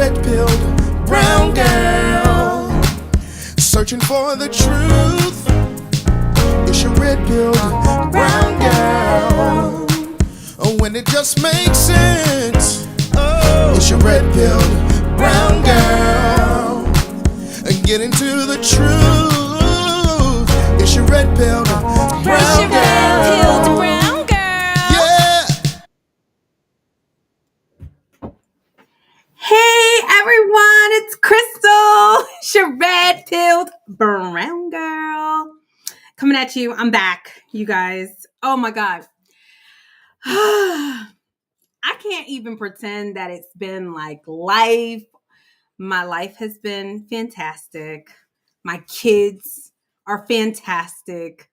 red-pilled brown girl searching for the truth. It's your red-pilled brown girl. Oh, when it just makes sense. Oh, it's your red-pilled brown girl. And get into the truth. It's your red-pilled brown girl. Yeah. Hey everyone, it's Crystal, your red-pilled brown girl. Coming at you. I'm back, you guys. Oh my God. I can't even pretend that it's been like life. My life has been fantastic. My kids are fantastic.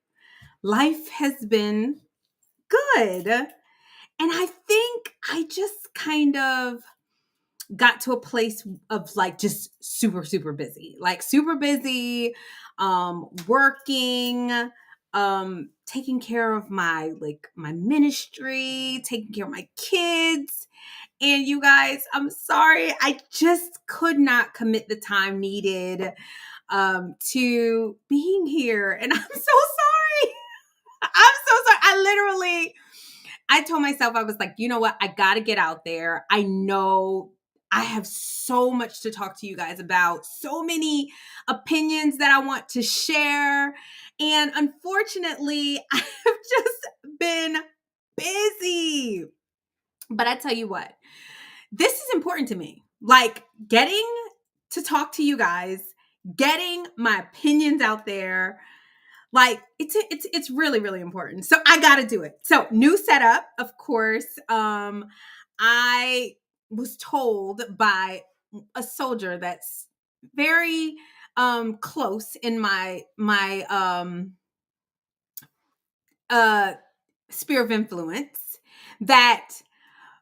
Life has been good. And I think I just kind of got to a place of like just super busy, working, taking care of my ministry, taking care of my kids. And you guys, I'm sorry, I just could not commit the time needed to being here, and I'm so sorry. I told myself, I was like, you know what? I got to get out there. I know I have so much to talk to you guys about, so many opinions that I want to share. And unfortunately, I've just been busy. But I tell you what, this is important to me. Like getting to talk to you guys, getting my opinions out there. Like it's really important. So I got to do it. So new setup, of course. I was told by a soldier that's very close in my sphere of influence that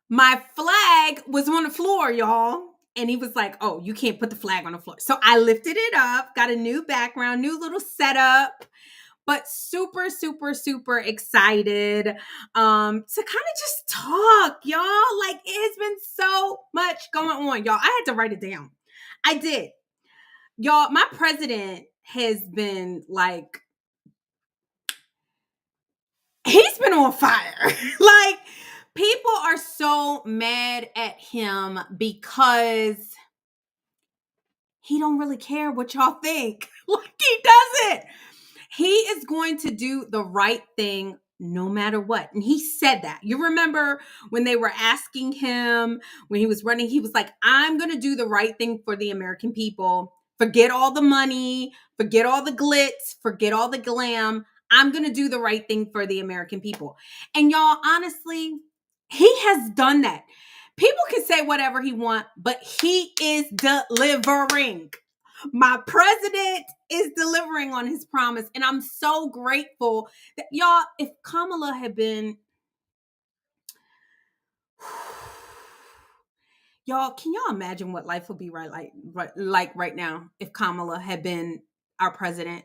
my flag was on the floor, y'all. And he was like, oh, you can't put the flag on the floor. So I lifted it up, got a new background, new little setup, but super excited to kind of just talk, y'all. Like it has been so much going on, y'all. I had to write it down. I did. Y'all, my president has been like, he's been on fire. Like, people are so mad at him because he don't really care what y'all think. Like, he doesn't. He is going to do the right thing no matter what. And he said that. You remember when they were asking him, when he was running, he was like, I'm going to do the right thing for the American people. Forget all the money, forget all the glitz, forget all the glam. I'm going to do the right thing for the American people. And y'all, honestly, he has done that. People can say whatever he wants, but he is delivering. My president is delivering on his promise. And I'm so grateful that y'all, if Kamala had been, y'all, can y'all imagine what life would be like right now if Kamala had been our president?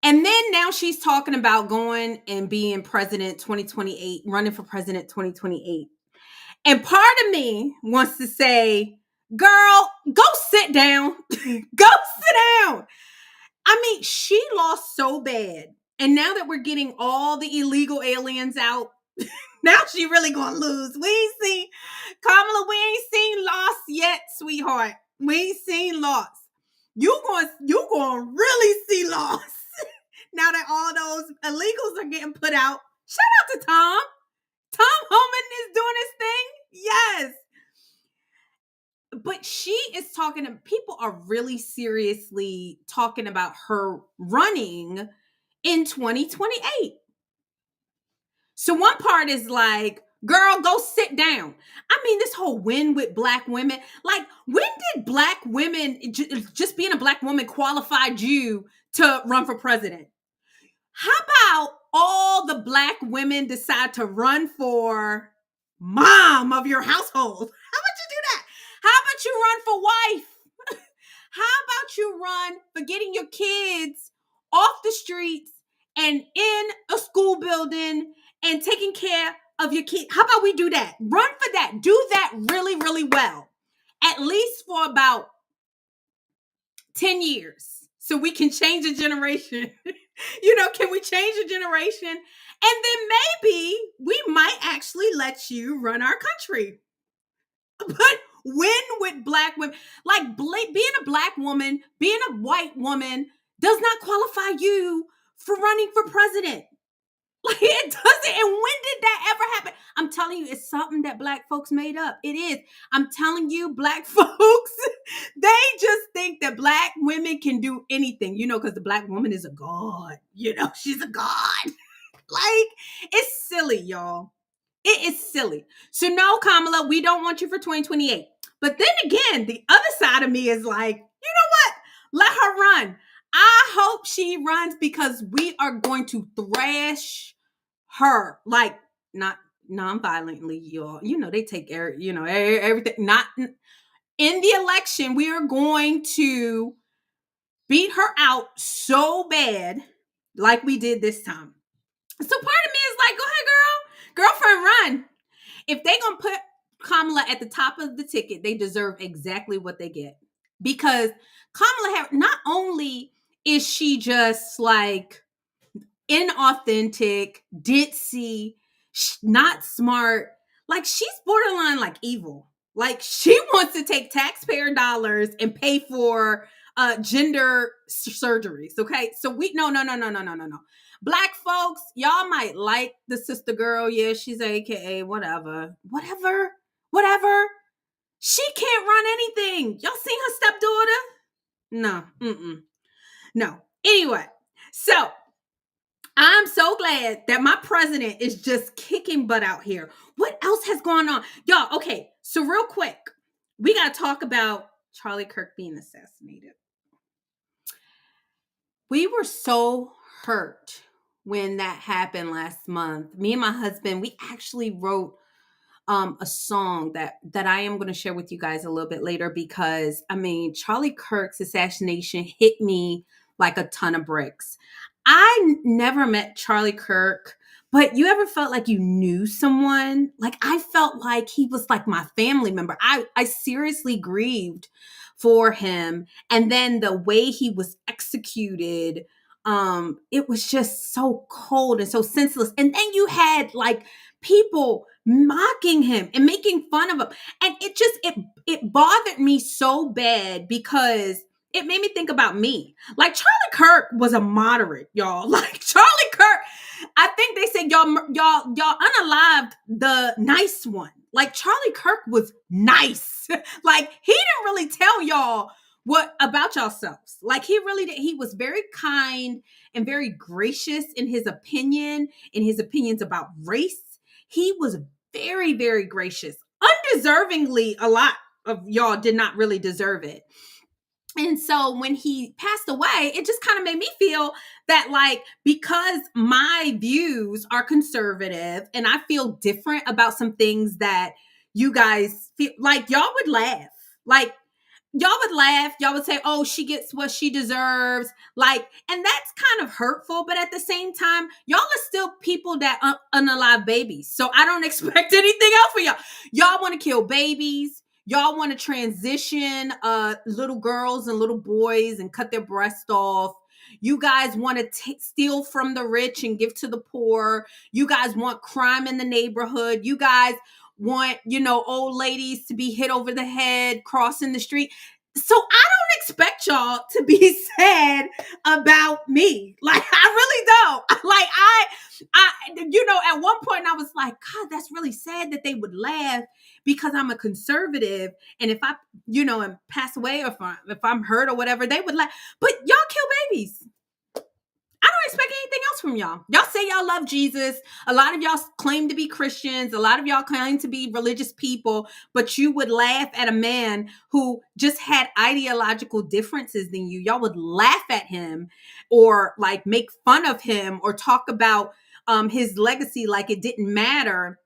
And then now she's talking about going and being president 2028, running for president 2028. And part of me wants to say, girl, go sit down. Go sit down. I mean, she lost so bad. And now that we're getting all the illegal aliens out, now she really gonna lose. We ain't seen, Kamala, we ain't seen loss yet, sweetheart. We ain't seen loss. You gonna really see loss. Now that all those illegals are getting put out. Shout out to Tom. Tom Homan is doing his thing. Yes. But she is talking to people are really seriously talking about her running in 2028. So one part is like, girl, go sit down. I mean, this whole win with black women. Like, when did black women, just being a black woman qualified you to run for president? How about all the black women decide to run for mom of your household? How about you do that? How about you run for wife? How about you run for getting your kids off the streets and in a school building and taking care of your kids? How about we do that? Run for that. Do that really well. at least for about 10 years so we can change a generation. Can we change a generation? And then maybe we might actually let you run our country. But when would black women, like being a black woman, being a white woman does not qualify you for running for president. Like it doesn't. And when did that ever happen? I'm telling you, it's something that black folks made up. It is. I'm telling you, black folks, they just think that black women can do anything, because the black woman is a god. She's a god. Like, it's silly, y'all. It is silly. So no, Kamala, we don't want you for 2028. But then again, the other side of me is like, you know what? Let her run. I hope she runs because we are going to thrash her, like, not non-violently, y'all. They take everything. Not in the election. We are going to beat her out so bad, like we did this time. So part of me is like, go ahead, girlfriend, run. If they gonna put Kamala at the top of the ticket, they deserve exactly what they get. Because Kamala not only is she just like inauthentic, ditzy, not smart, like she's borderline like evil. Like she wants to take taxpayer dollars and pay for gender surgeries. Okay, so no. Black folks, y'all might like the sister girl. Yeah, she's AKA whatever. She can't run anything. Y'all seen her stepdaughter? No. Anyway, so I'm so glad that my president is just kicking butt out here. What else has gone on? Y'all, okay, so real quick, we got to talk about Charlie Kirk being assassinated. We were so hurt when that happened last month. Me and my husband, we actually wrote a song that I am going to share with you guys a little bit later because, Charlie Kirk's assassination hit me like a ton of bricks. I never met Charlie Kirk, but you ever felt like you knew someone? Like I felt like he was like my family member. I seriously grieved for him. And then the way he was executed, it was just so cold and so senseless. And then you had like people mocking him and making fun of him. And it bothered me so bad because it made me think about me. Like Charlie Kirk was a moderate, y'all. Like Charlie Kirk, I think they said y'all unalived the nice one. Like Charlie Kirk was nice. Like he didn't really tell y'all what about yourselves. Like he really did. He was very kind and very gracious in his opinions about race. He was very, very gracious. Undeservingly, a lot of y'all did not really deserve it. And so when he passed away, it just kind of made me feel that like, because my views are conservative and I feel different about some things that you guys feel like y'all would laugh. Like y'all would laugh. Y'all would say, oh, she gets what she deserves. Like, and that's kind of hurtful. But at the same time, y'all are still people that unalive babies. So I don't expect anything else for y'all. Y'all want to kill babies. Y'all want to transition little girls and little boys and cut their breast off. You guys want to steal from the rich and give to the poor. You guys want crime in the neighborhood. You guys want, old ladies to be hit over the head crossing the street. So I don't expect y'all to be sad about me. Like, I really don't. Like, I at one point I was like, God, that's really sad that they would laugh because I'm a conservative. And if I, and pass away or if I'm hurt or whatever, they would laugh. But y'all kill babies. I don't expect anything else from y'all. Y'all say y'all love Jesus. A lot of y'all claim to be Christians. A lot of y'all claim to be religious people, but you would laugh at a man who just had ideological differences than you. Y'all would laugh at him or like make fun of him or talk about his legacy like it didn't matter.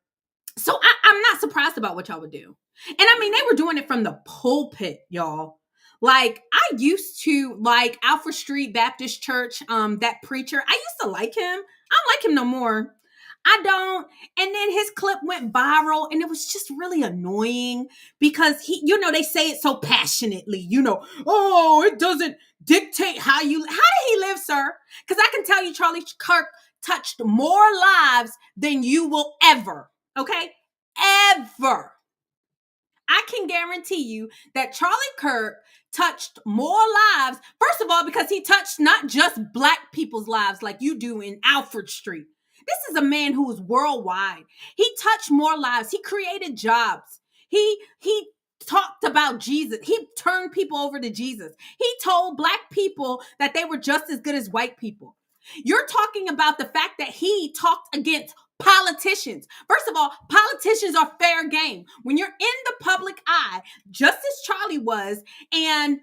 So I'm not surprised about what y'all would do. And they were doing it from the pulpit, y'all. Like, I used to like Alfred Street Baptist Church, that preacher. I used to like him. I don't like him no more. I don't. And then his clip went viral and it was just really annoying because they say it so passionately, oh, it doesn't dictate how did he live, sir? Because I can tell you, Charlie Kirk touched more lives than you will ever, okay? Ever. I can guarantee you that Charlie Kirk touched more lives, first of all, because he touched not just Black people's lives like you do in Alfred Street. This is a man who is worldwide. He touched more lives. He created jobs. He talked about Jesus. He turned people over to Jesus. He told Black people that they were just as good as white people. You're talking about the fact that he talked against politicians. First of all, politicians are fair game. When you're in the public eye, just as Charlie was, and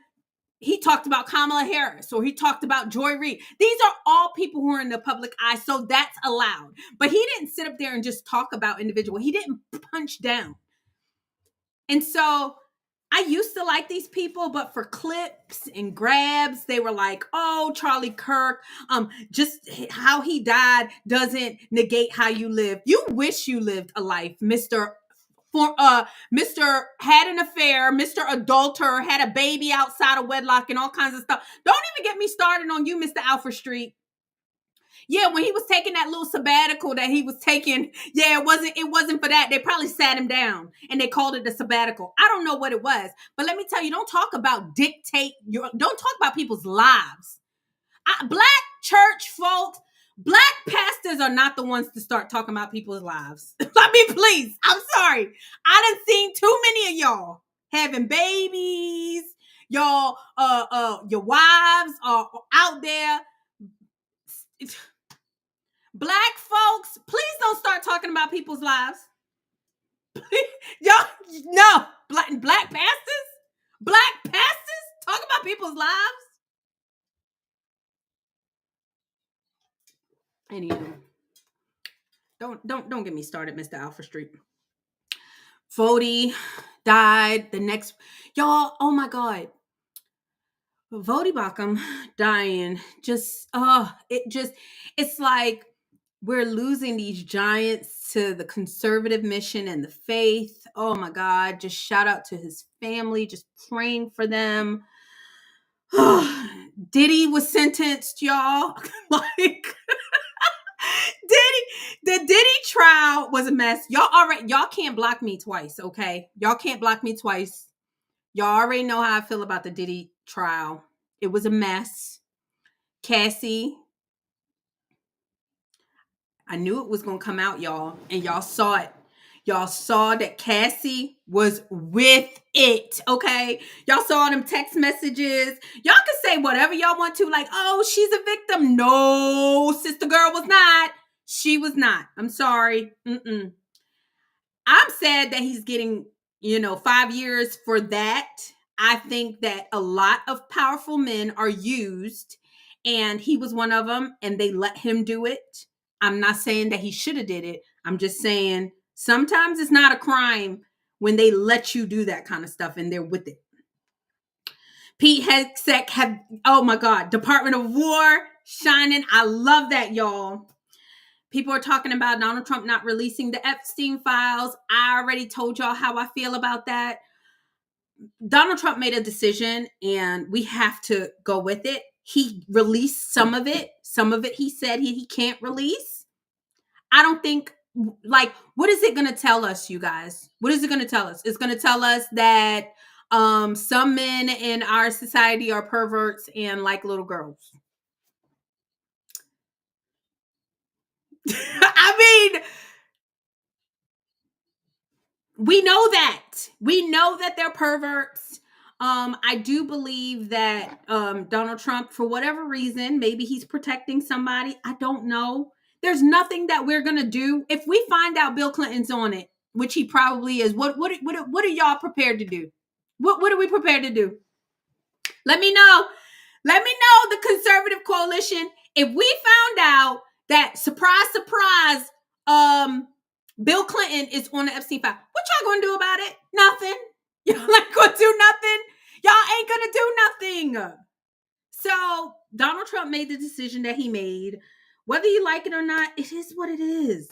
he talked about Kamala Harris or he talked about Joy Reid. These are all people who are in the public eye, so that's allowed. But he didn't sit up there and just talk about individual. He didn't punch down. And so I used to like these people, but for clips and grabs, they were like, oh, Charlie Kirk, just how he died doesn't negate how you live. You wish you lived a life, Mr. Had an affair, Mr. Adulterer, had a baby outside of wedlock and all kinds of stuff. Don't even get me started on you, Mr. Alfred Street. Yeah, when he was taking that little sabbatical that he was taking, yeah, it wasn't for that. They probably sat him down and they called it a sabbatical. I don't know what it was, but let me tell you, don't talk about don't talk about people's lives. Black church folks, Black pastors are not the ones to start talking about people's lives. I mean, please, I'm sorry. I done seen too many of y'all having babies. Y'all, your wives are out there. Black folks, please don't start talking about people's lives. Y'all, no. Black pastors talk about people's lives. Anyway, don't get me started, Mr. Alfred Street. Vody died the next, y'all, oh my God. Vody Bakum dying, it's like we're losing these giants to the conservative mission and the faith. Oh my God, just shout out to his family, just praying for them. Diddy was sentenced, y'all. Like, the Diddy trial was a mess. Y'all can't block me twice, okay? Y'all can't block me twice. Y'all already know how I feel about the Diddy trial. It was a mess. Cassie, I knew it was going to come out, y'all, and y'all saw it. Y'all saw that Cassie was with it, okay? Y'all saw them text messages. Y'all can say whatever y'all want to, like, oh, she's a victim. No, sister girl was not. She was not. I'm sorry. I'm sad that he's getting, 5 years for that. I think that a lot of powerful men are used, and he was one of them, and they let him do it. I'm not saying that he should have did it. I'm just saying sometimes it's not a crime when they let you do that kind of stuff and they're with it. Pete Hegseth oh my God, Department of War shining. I love that, y'all. People are talking about Donald Trump not releasing the Epstein files. I already told y'all how I feel about that. Donald Trump made a decision and we have to go with it. He released some of it. Some of it he said he can't release. I don't think, what is it going to tell us, you guys? What is it going to tell us? It's going to tell us that some men in our society are perverts and like little girls. I mean, we know that. We know that they're perverts. I do believe that Donald Trump, for whatever reason, maybe he's protecting somebody. I don't know. There's nothing that we're going to do. If we find out Bill Clinton's on it, which he probably is, what are y'all prepared to do? What are we prepared to do? Let me know. Let me know, the conservative coalition. If we found out that, surprise, surprise, Bill Clinton is on the Epstein file, what y'all gonna do about it? Nothing. Y'all ain't gonna do nothing. Y'all ain't gonna do nothing. So Donald Trump made the decision that he made. Whether you like it or not, it is what it is.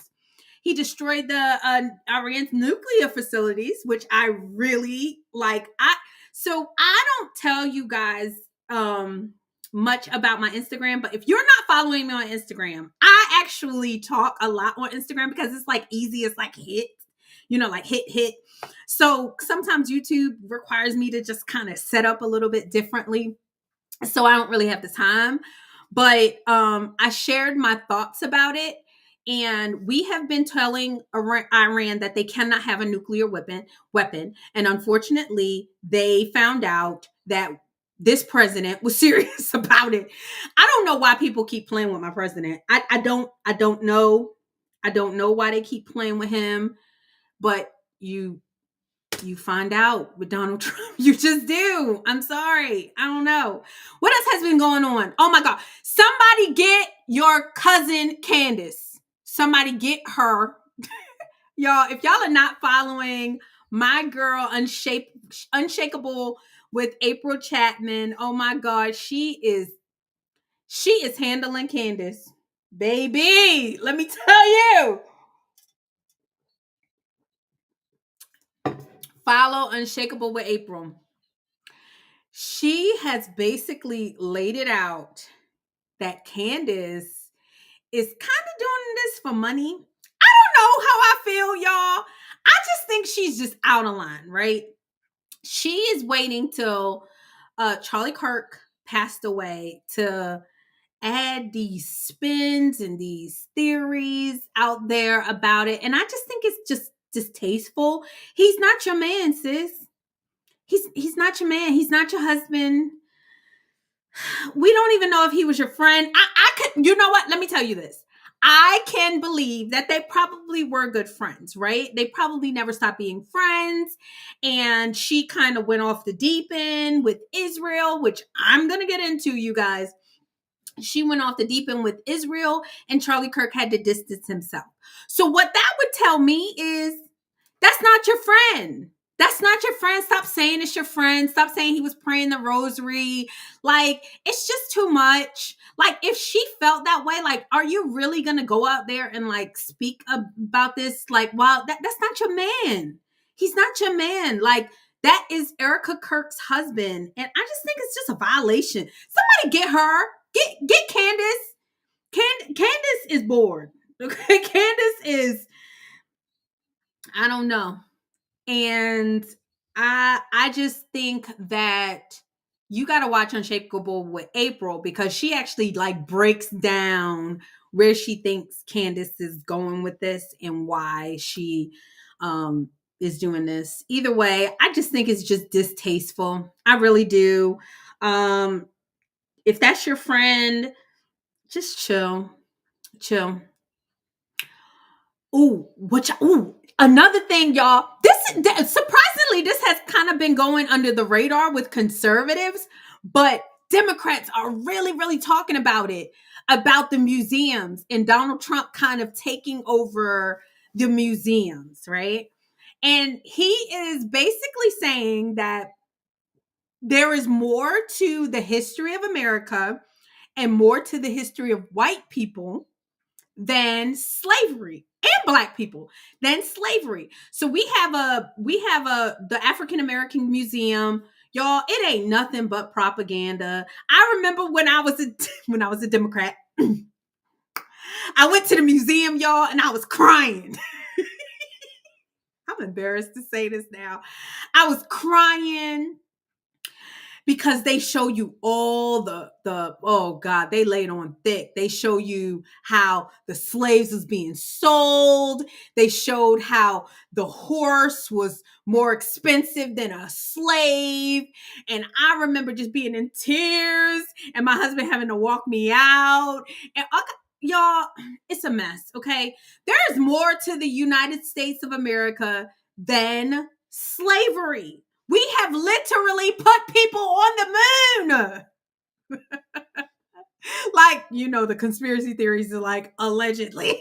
He destroyed the Iran's nuclear facilities, which I really like. I don't tell you guys much about my Instagram, but if you're not following me on Instagram, I actually talk a lot on Instagram because it's like easy. It's like hit, like hit. So sometimes YouTube requires me to just kind of set up a little bit differently. So I don't really have the time, but I shared my thoughts about it. And we have been telling Iran that they cannot have a nuclear weapon. And unfortunately, they found out that this president was serious about it. I don't know why people keep playing with my president. I don't know. I don't know why they keep playing with him, but you find out with Donald Trump. You just do. I'm sorry. I don't know. What else has been going on? Oh my God. Somebody get your cousin Candace. Somebody get her. Y'all, if y'all are not following my girl Unshakable with April Chapman, oh my God, she is handling Candace. Baby, let me tell you. Follow Unshakable with April. She has basically laid it out that Candace is kind of doing this for money. I don't know how I feel, y'all. I just think she's just out of line, right? She is waiting till Charlie Kirk passed away to add these spins and these theories out there about it. And I just think it's just distasteful. He's not your man, sis. He's not your man. He's not your husband. We don't even know if he was your friend. I could, you know what? Let me tell you this. I can believe that they probably were good friends, right? They probably never stopped being friends. And she kind of went off the deep end with Isreal, which I'm going to get into, you guys. She went off the deep end with Isreal, and Charlie Kirk had to distance himself. So what that would tell me is that's not your friend. That's not your friend. Stop saying it's your friend. Stop saying he was praying the rosary. Like, it's just too much. Like, if she felt that way, like, are you really going to go out there and like speak about this? Like, wow, that's not your man. He's not your man. Like, that is Erica Kirk's husband. And I just think it's just a violation. Somebody get her. Get Candace. Candace is bored. Okay. Candace is, I don't know. And I just think that you got to watch Unshakable with April because she actually like breaks down where she thinks Candace is going with this and why she is doing this. Either way, I just think it's just distasteful. I really do. If that's your friend, just chill. Another thing, y'all. Surprisingly, this has kind of been going under the radar with conservatives, but Democrats are really, really talking about it, about the museums and Donald Trump kind of taking over the museums, right? And he is basically saying that there is more to the history of America and more to the history of white people than slavery and black people than slavery. So we have the African American Museum. Y'all, it ain't nothing but propaganda. I remember when I was a Democrat, I went to the museum, y'all, and I was crying. I'm embarrassed to say this now. I was crying because they show you all the oh God, they laid on thick. They show you how the slaves was being sold. They showed how the horse was more expensive than a slave. And I remember just being in tears and my husband having to walk me out. And y'all, it's a mess, okay? There's more to the United States of America than slavery. We have literally put people on the moon. Like, the conspiracy theories are like, allegedly.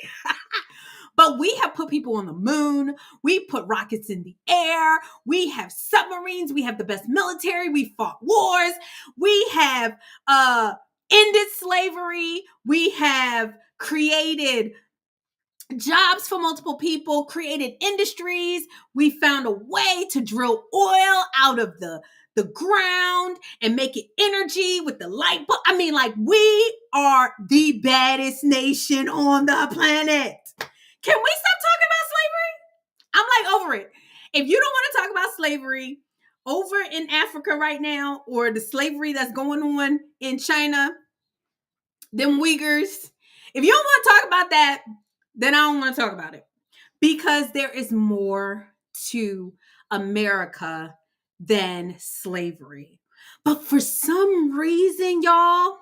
But we have put people on the moon. We put rockets in the air. We have submarines. We have the best military. We fought wars. We have ended slavery. We have created jobs for multiple people, created industries. We found a way to drill oil out of the ground and make it energy with the light bulb. I mean, like, we are the baddest nation on the planet. Can we stop talking about slavery? I'm like over it. If you don't want to talk about slavery over in Africa right now, or the slavery that's going on in China, them Uyghurs, if you don't want to talk about that, then I don't want to talk about it, because there is more to America than slavery. But for some reason, y'all,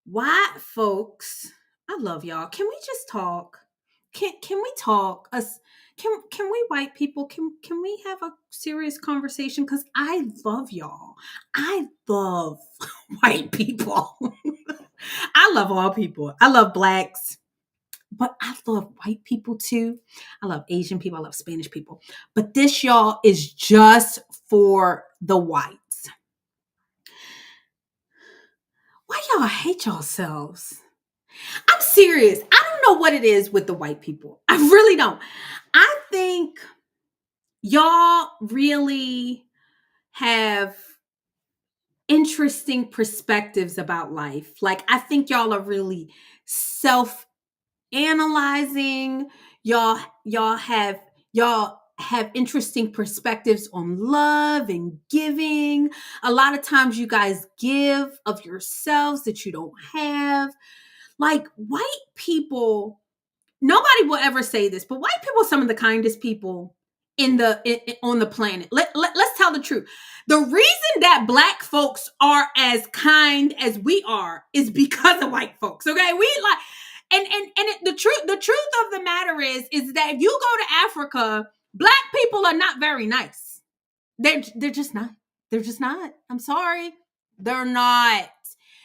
white folks, I love y'all. Can we just talk? Can we talk? Us can we white people, can we have a serious conversation? Because I love y'all. I love white people. I love all people. I love blacks, but I love white people too. I love Asian people. I love Spanish people. But this, y'all, is just for the whites. Why y'all hate yourselves? I'm serious. I don't know what it is with the white people. I really don't. I think y'all really have interesting perspectives about life. Like, I think y'all are really self analyzing. Y'all have interesting perspectives on love and giving. A lot of times you guys give of yourselves that you don't have. Like, white people, nobody will ever say this, but white people are some of the kindest people on the planet. Let's tell the truth. The reason that black folks are as kind as we are is because of white folks. Okay, we like, the truth of the matter is that if you go to Africa, black people are not very nice. They're just not. They're just not. I'm sorry, they're not.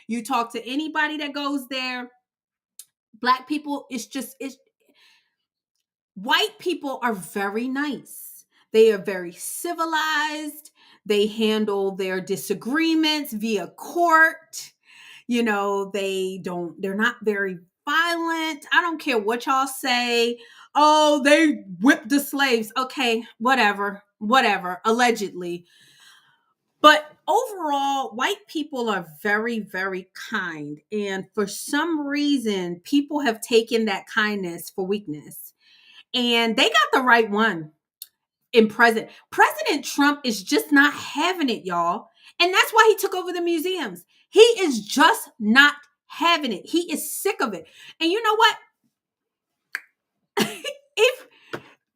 You talk to anybody that goes there, black people, it's white people are very nice. They are very civilized. They handle their disagreements via court. You know, they're not very violent. I don't care what y'all say. Oh, they whipped the slaves. Okay, whatever, allegedly. But overall, white people are very, very kind. And for some reason, people have taken that kindness for weakness. And they got the right one in President. President Trump is just not having it, y'all. And that's why he took over the museums. He is just not having it. He is sick of it. And you know what? If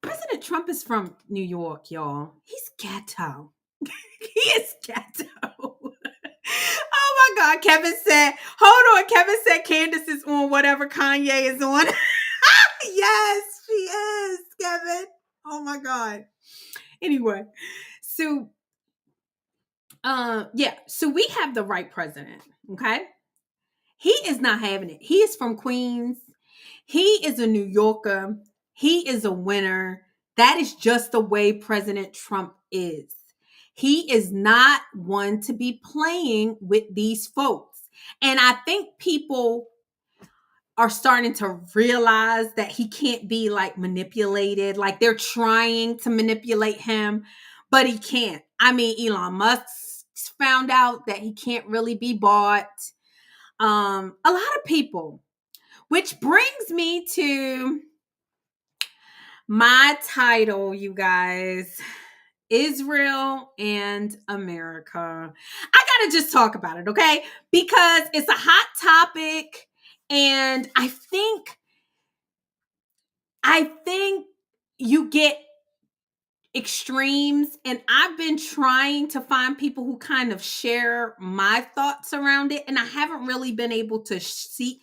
President Trump is from New York, y'all, he's ghetto. He is ghetto. Oh my God. Kevin said, hold on. Kevin said Candace is on whatever Kanye is on. Yes, she is, Kevin. Oh my God. Anyway, so so we have the right president, okay? He is not having it. He is from Queens. He is a New Yorker. He is a winner. That is just the way President Trump is. He is not one to be playing with these folks. And I think people are starting to realize that he can't be like manipulated. Like, they're trying to manipulate him, but he can't. I mean, Elon Musk found out that he can't really be bought. A lot of people, which brings me to my title, you guys. Isreal and America. I gotta just talk about it, okay? Because it's a hot topic, and I think you get extremes, and I've been trying to find people who kind of share my thoughts around it, and I haven't really been able to see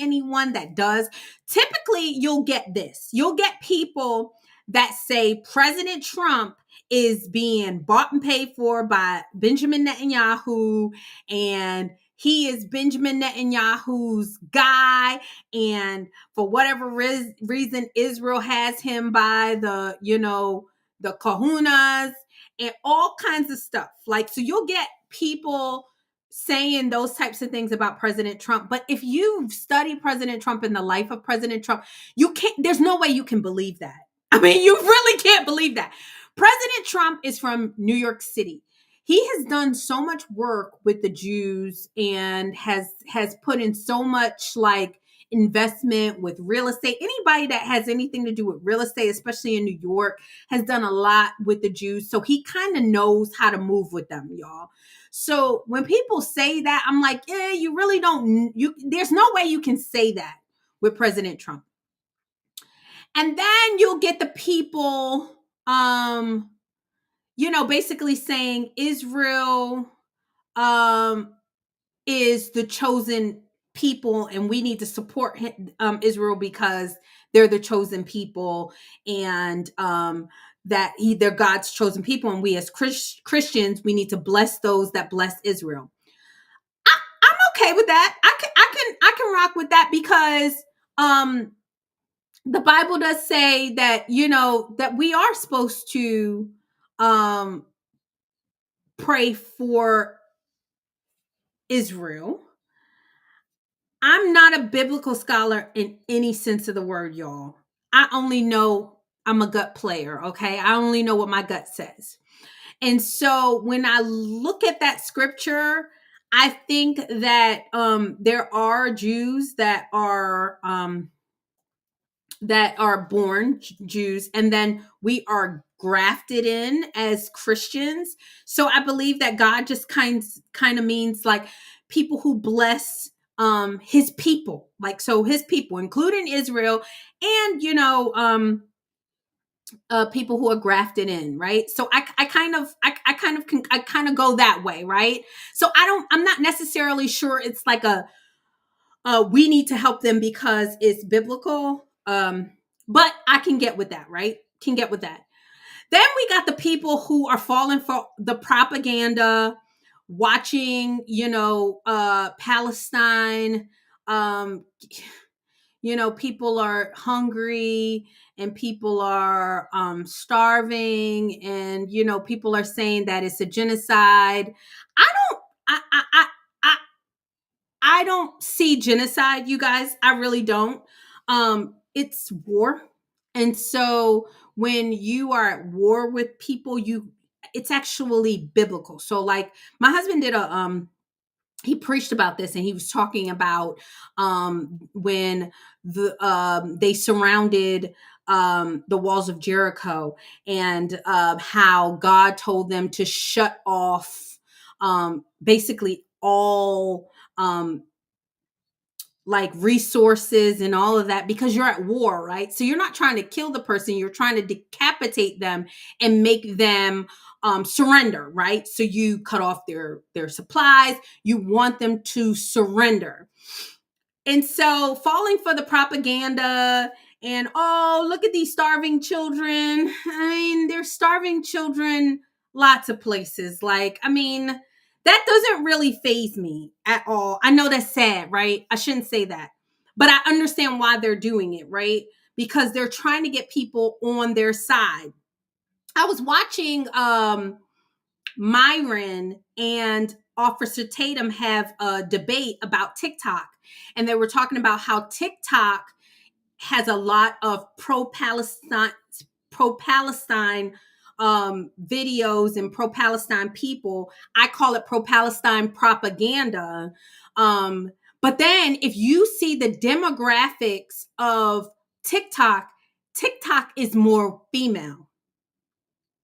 anyone that does. Typically, you'll get this. You'll get people that say President Trump is being bought and paid for by Benjamin Netanyahu, and he is Benjamin Netanyahu's guy, and for whatever reason, Israel has him by the kahunas and all kinds of stuff. Like, so you'll get people saying those types of things about President Trump. But if you study President Trump and the life of President Trump, there's no way you can believe that. I mean, you really can't believe that. President Trump is from New York City. He has done so much work with the Jews and has put in so much like investment with real estate. Anybody that has anything to do with real estate, especially in New York, has done a lot with the Jews. So he kind of knows how to move with them, y'all. So when people say that, I'm like, you really don't, there's no way you can say that with President Trump. And then you'll get the people, basically saying Israel is the chosen people and we need to support Israel because they're the chosen people, and that they're God's chosen people, and we as Christians, we need to bless those that bless Israel. I'm okay with that. I can rock with that because the Bible does say that, that we are supposed to pray for Israel. I'm not a biblical scholar in any sense of the word, y'all. I only know I'm a gut player, okay? I only know what my gut says. And so when I look at that scripture, I think that there are Jews that are born Jews, and then we are grafted in as Christians. So I believe that God just kind of means like people who bless his people, like, so his people, including Israel, and people who are grafted in, right? So I kind of go that way, right? So I'm not necessarily sure it's like we need to help them because it's biblical. But I can get with that, right? Can get with that. Then we got the people who are falling for the propaganda, watching, Palestine. People are hungry and people are starving, and people are saying that it's a genocide. I don't see genocide, you guys. I really don't. It's war. And so when you are at war with people, it's actually biblical. So like my husband did he preached about this, and he was talking about when they surrounded the walls of Jericho, and how God told them to shut off basically all like resources and all of that, because you're at war, right? So you're not trying to kill the person, you're trying to decapitate them and make them surrender, right? So you cut off their supplies, you want them to surrender. And so falling for the propaganda and, oh, look at these starving children. I mean, there's starving children lots of places. Like, I mean, that doesn't really faze me at all. I know that's sad, right? I shouldn't say that. But I understand why they're doing it, right? Because they're trying to get people on their side. I was watching Myron and Officer Tatum have a debate about TikTok. And they were talking about how TikTok has a lot of pro-Palestine videos and pro-Palestine people. I call it pro-Palestine propaganda. But then if you see the demographics of TikTok is more female.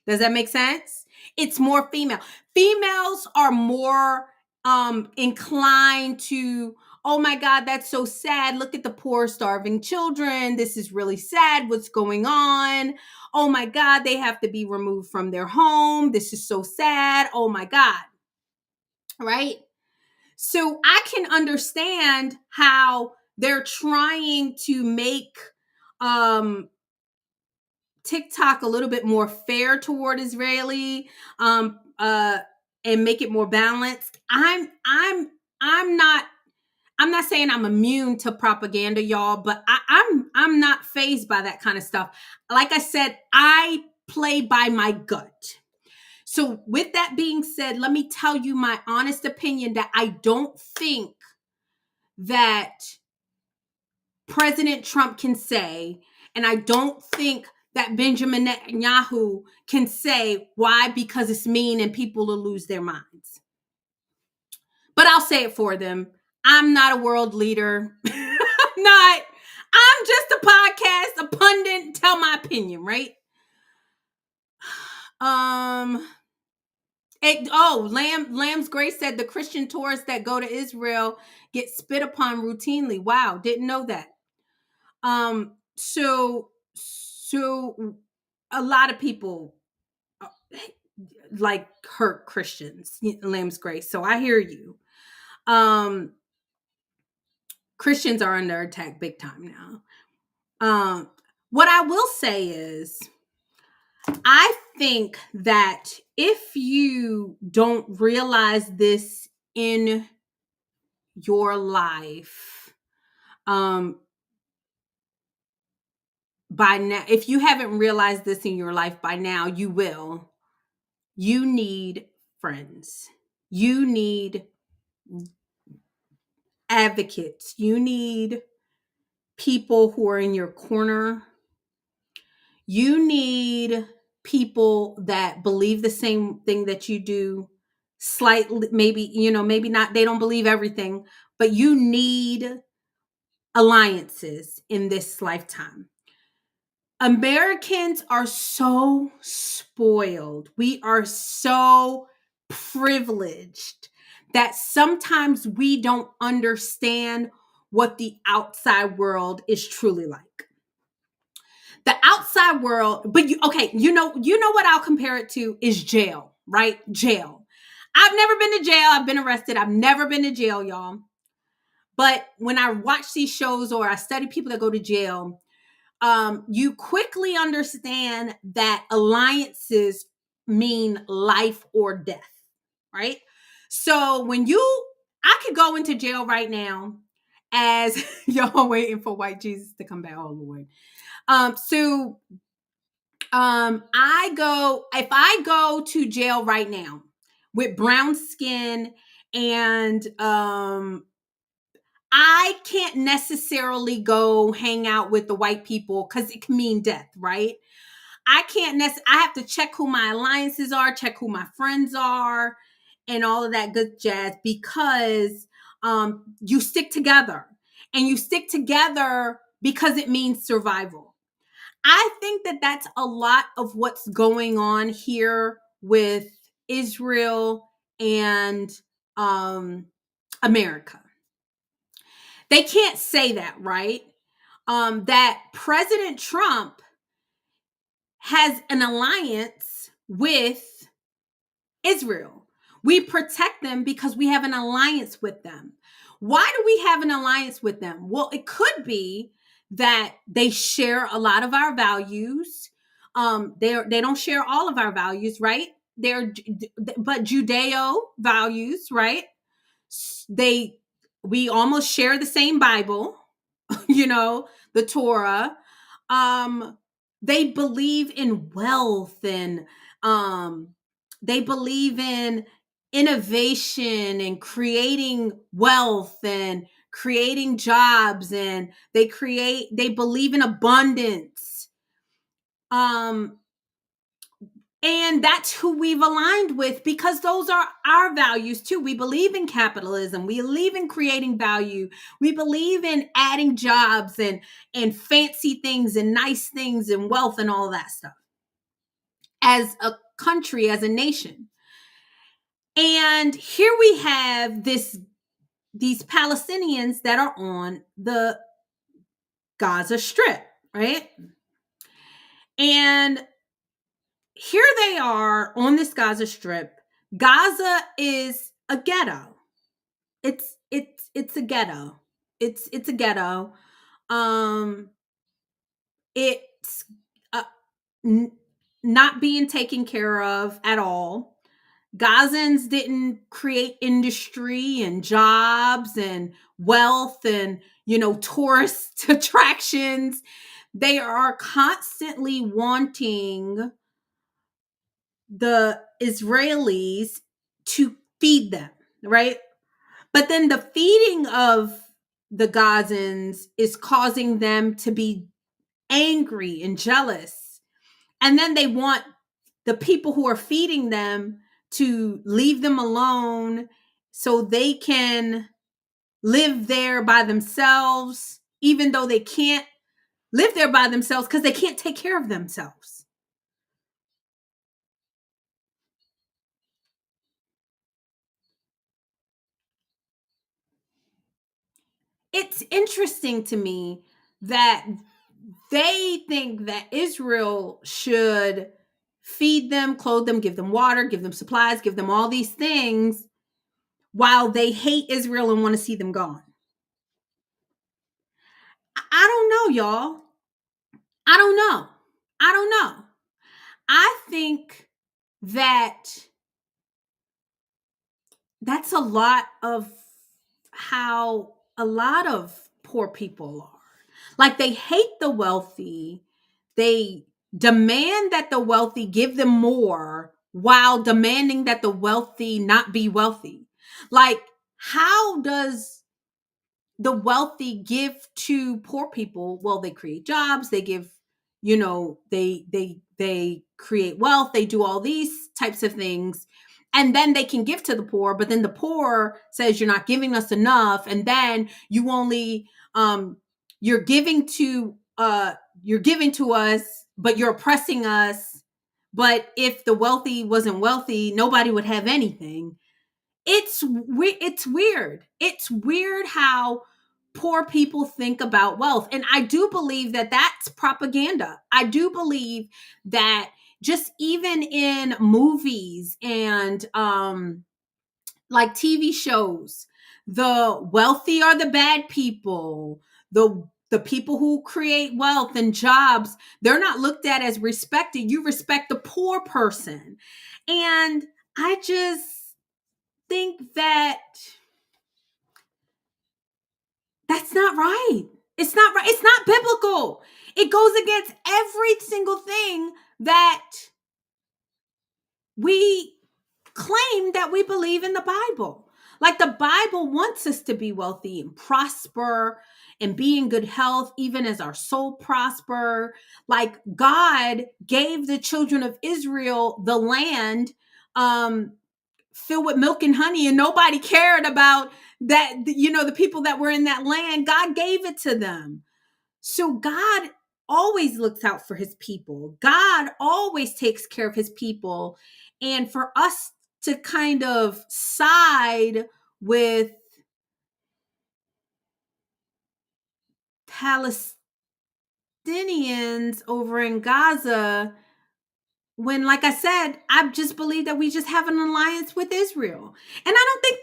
Does that make sense? It's more female. Females are more inclined to, oh my God, that's so sad. Look at the poor starving children. This is really sad. What's going on? Oh my God, they have to be removed from their home. This is so sad. Oh my God. Right? So I can understand how they're trying to make TikTok a little bit more fair toward Israeli, and make it more balanced. I'm not saying I'm immune to propaganda, y'all, but I'm not fazed by that kind of stuff. Like I said, I play by my gut. So with that being said, let me tell you my honest opinion that I don't think that President Trump can say, and I don't think that Benjamin Netanyahu can say. Why? Because it's mean and people will lose their minds. But I'll say it for them. I'm not a world leader. I'm just a podcast, a pundit, tell my opinion, right? Lamb's Grace said the Christian tourists that go to Israel get spit upon routinely. Wow, didn't know that. So a lot of people like hurt Christians, Lamb's Grace. So I hear you. Christians are under attack big time now. What I will say is, I think that if you don't realize this in your life, by now, if you haven't realized this in your life by now, you will. You need friends. You need advocates. You need people who are in your corner. You need people that believe the same thing that you do. Slightly, maybe not, they don't believe everything, but you need alliances in this lifetime. Americans are so spoiled. We are so privileged that sometimes we don't understand what the outside world is truly like. The outside world, but you know what I'll compare it to is jail, right? Jail. I've never been to jail. I've been arrested. I've never been to jail, y'all. But when I watch these shows or I study people that go to jail, you quickly understand that alliances mean life or death, right? So I could go into jail right now as y'all waiting for white Jesus to come back. Oh Lord. If I go to jail right now with brown skin and I can't necessarily go hang out with the white people because it can mean death, right? I have to check who my alliances are, check who my friends are, and all of that good jazz, because you stick together. And you stick together because it means survival. I think that that's a lot of what's going on here with Israel and America. They can't say that, right? That President Trump has an alliance with Israel. We protect them because we have an alliance with them. Why do we have an alliance with them? Well, it could be that they share a lot of our values. They don't share all of our values, right? But Judeo values, right? We almost share the same Bible, the Torah. They believe in wealth and they believe in innovation and creating wealth and creating jobs, and they believe in abundance. And that's who we've aligned with because those are our values too. We believe in capitalism. We believe in creating value. We believe in adding jobs and fancy things and nice things and wealth and all of that stuff as a country, as a nation. And here we have these Palestinians that are on the Gaza Strip, right? And here they are on this Gaza Strip. Gaza is a ghetto. It's a ghetto. It's a ghetto. It's not being taken care of at all. Gazans didn't create industry and jobs and wealth and, tourist attractions. They are constantly wanting the Israelis to feed them, right? But then the feeding of the Gazans is causing them to be angry and jealous. And then they want the people who are feeding them to leave them alone so they can live there by themselves, even though they can't live there by themselves because they can't take care of themselves. It's interesting to me that they think that Israel should feed them, clothe them, give them water, give them supplies, give them all these things while they hate Israel and want to see them gone. I don't know, y'all. I don't know. I don't know. I think that that's a lot of how a lot of poor people are. Like they hate the wealthy. They demand that the wealthy give them more while demanding that the wealthy not be wealthy. Like, how does the wealthy give to poor people? Well, they create jobs, they give, they create wealth, they do all these types of things, and then they can give to the poor, but then the poor says you're not giving us enough, and then you only you're giving to us, but you're oppressing us. But if the wealthy wasn't wealthy, nobody would have anything. It's weird. It's weird how poor people think about wealth. And I do believe that that's propaganda. I do believe that just even in movies and like TV shows, the wealthy are the bad people. The people who create wealth and jobs, they're not looked at as respected. You respect the poor person. And I just think that that's not right. It's not right. It's not biblical. It goes against every single thing that we claim that we believe in the Bible. Like the Bible wants us to be wealthy and prosper and be in good health, even as our soul prosper. Like God gave the children of Israel the land filled with milk and honey, and nobody cared about that. The people that were in that land, God gave it to them. So God always looks out for his people. God always takes care of his people. And for us to kind of side with Palestinians over in Gaza, when, like I said, I just believe that we just have an alliance with Israel. And I don't think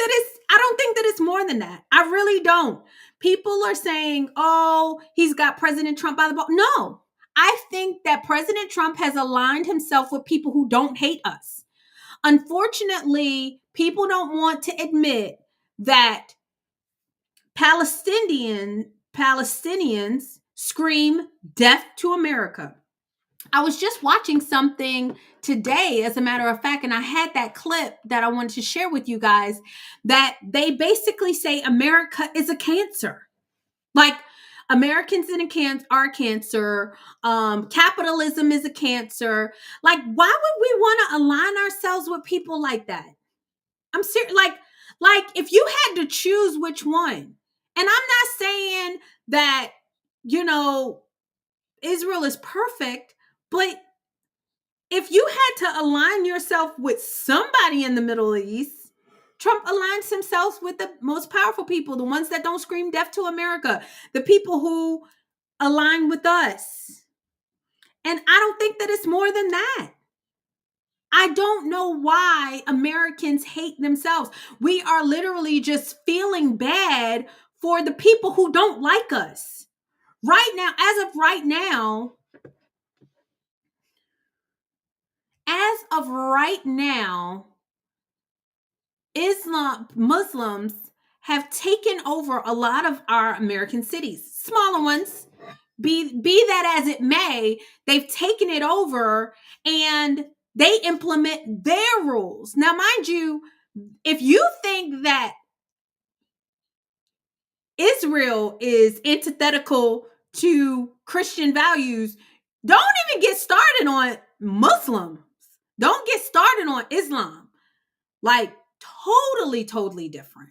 that it's more than that. I really don't. People are saying, oh, he's got President Trump by the ball. No, I think that President Trump has aligned himself with people who don't hate us. Unfortunately, people don't want to admit that Palestinians scream death to America. I was just watching something today, as a matter of fact, and I had that clip that I wanted to share with you guys, that they basically say America is a cancer. Like Americans are a cancer. Capitalism is a cancer. Like, why would we want to align ourselves with people like that? I'm serious. Like if you had to choose which one, and I'm not saying that, Israel is perfect, but if you had to align yourself with somebody in the Middle East, Trump aligns himself with the most powerful people, the ones that don't scream death to America, the people who align with us. And I don't think that it's more than that. I don't know why Americans hate themselves. We are literally just feeling bad for the people who don't like us. Right now, Muslims have taken over a lot of our American cities, smaller ones, be that as it may, they've taken it over, and They implement their rules. Now, mind you, if you think that Israel is antithetical to Christian values, don't even get started on Muslims. Don't get started on Islam. Like, totally, totally different.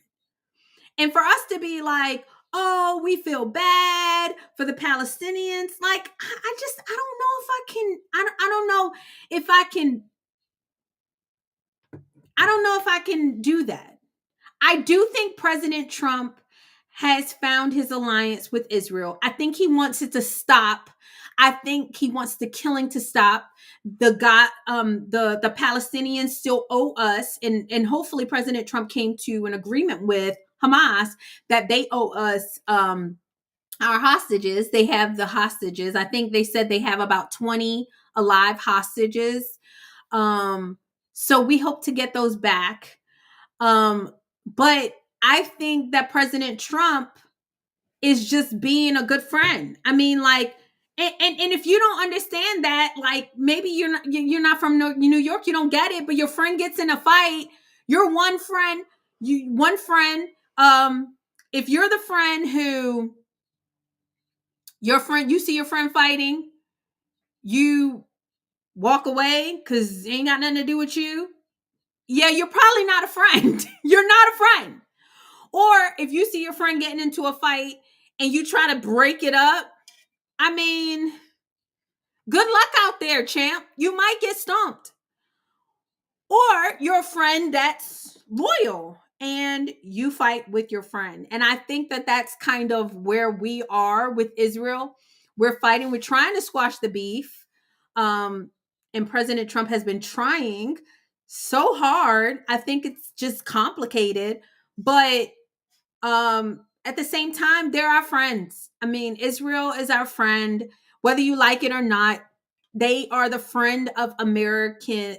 And for us to be like, oh, we feel bad for the Palestinians. Like, I don't know if I can, I don't know if I can, I don't know if I can do that. I do think President Trump has found his alliance with Israel. I think he wants it to stop. I think he wants the killing to stop. The Palestinians still owe us, and hopefully President Trump came to an agreement with Hamas that they owe us our hostages. They have the hostages. I think they said they have about 20 alive hostages. So we hope to get those back. But I think that President Trump is just being a good friend. I mean, like, and if you don't understand that, like, maybe you're not from New York, you don't get it. But your friend gets in a fight. You're one friend. One friend. If you're the friend who you see your friend fighting, you walk away because it ain't got nothing to do with you. Yeah, you're probably not a friend. You're not a friend. Or if you see your friend getting into a fight and you try to break it up, I mean, good luck out there, champ. You might get stumped. Or you're a friend that's loyal and you fight with your friend. And I think that that's kind of where we are with Israel. We're fighting, we're trying to squash the beef. And President Trump has been trying so hard. I think it's just complicated. But at the same time, they're our friends. I mean, Israel is our friend, whether you like it or not. They are the friend of America,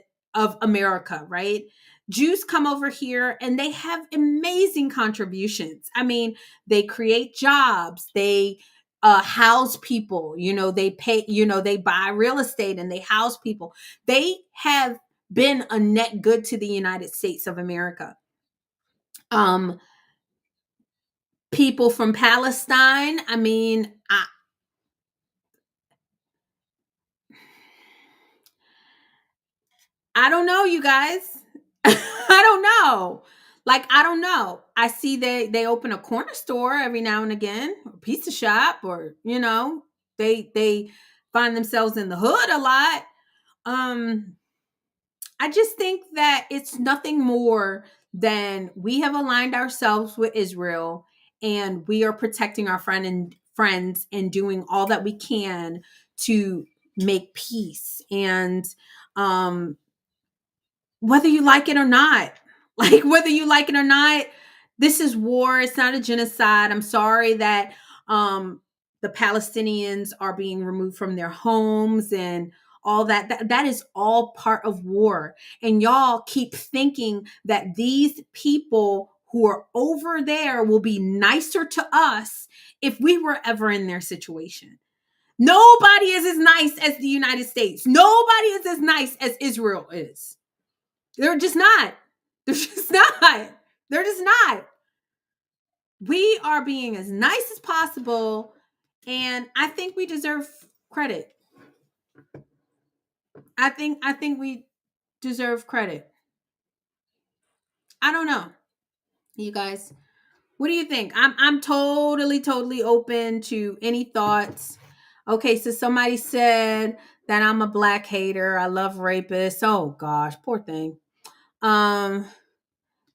right? Jews come over here and they have amazing contributions. I mean, they create jobs, they house people, they pay, they buy real estate and they house people. They have been a net good to the United States of America. People from Palestine, I mean, I don't know, you guys. I don't know. Like, I don't know. I see they open a corner store every now and again, or pizza shop, or they find themselves in the hood a lot. I just think that it's nothing more than we have aligned ourselves with Israel and we are protecting our friends and doing all that we can to make peace. And whether you like it or not, this is war. It's not a genocide. I'm sorry that the Palestinians are being removed from their homes and all that is all part of war. And y'all keep thinking that these people who are over there will be nicer to us if we were ever in their situation. Nobody is as nice as the United States. Nobody is as nice as Israel is. They're just not. They're just not. They're just not. We are being as nice as possible, and I think we deserve credit. I think we deserve credit. I don't know. You guys, what do you think? I'm totally open to any thoughts. Okay, so somebody said that I'm a black hater. I love rapists. Oh gosh, poor thing.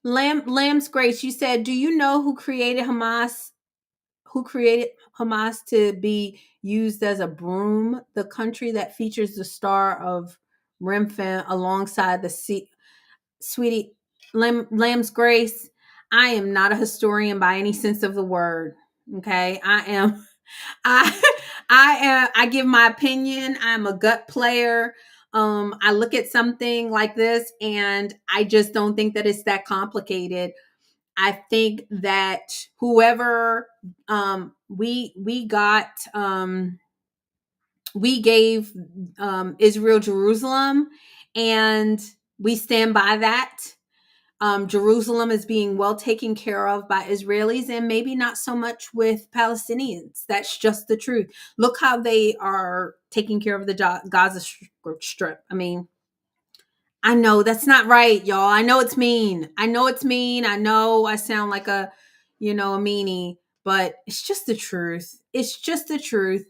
Lamb's Grace, you said, do you know who created Hamas? Who created Hamas to be used as a broom? The country that features the Star of Remphan alongside the sea. Sweetie, Lamb's Grace, I am not a historian by any sense of the word. Okay, I am. I I give my opinion. I'm a gut player. I look at something like this and I just don't think that it's that complicated. I think that whoever we got we gave Israel Jerusalem, And we stand by that. Jerusalem is being well taken care of by Israelis and maybe not so much with Palestinians. That's just the truth. Look how they are taking care of the Gaza Strip. I mean, I know that's not right, y'all. I know it's mean. I know it's mean. I know I sound like a meanie, but it's just the truth. It's just the truth.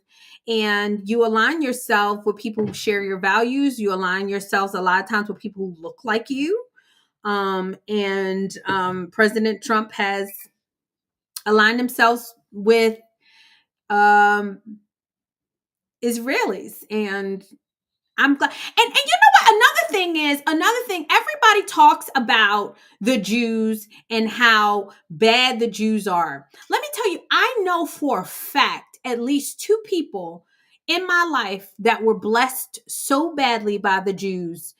And you align yourself with people who share your values. You align yourselves a lot of times with people who look like you. And President Trump has aligned himself with um, Israelis, and I'm glad. And you know what? Another thing. Everybody talks about the Jews and how bad the Jews are. Let me tell you, I know for a fact at least two people in my life that were blessed so badly by the Jews,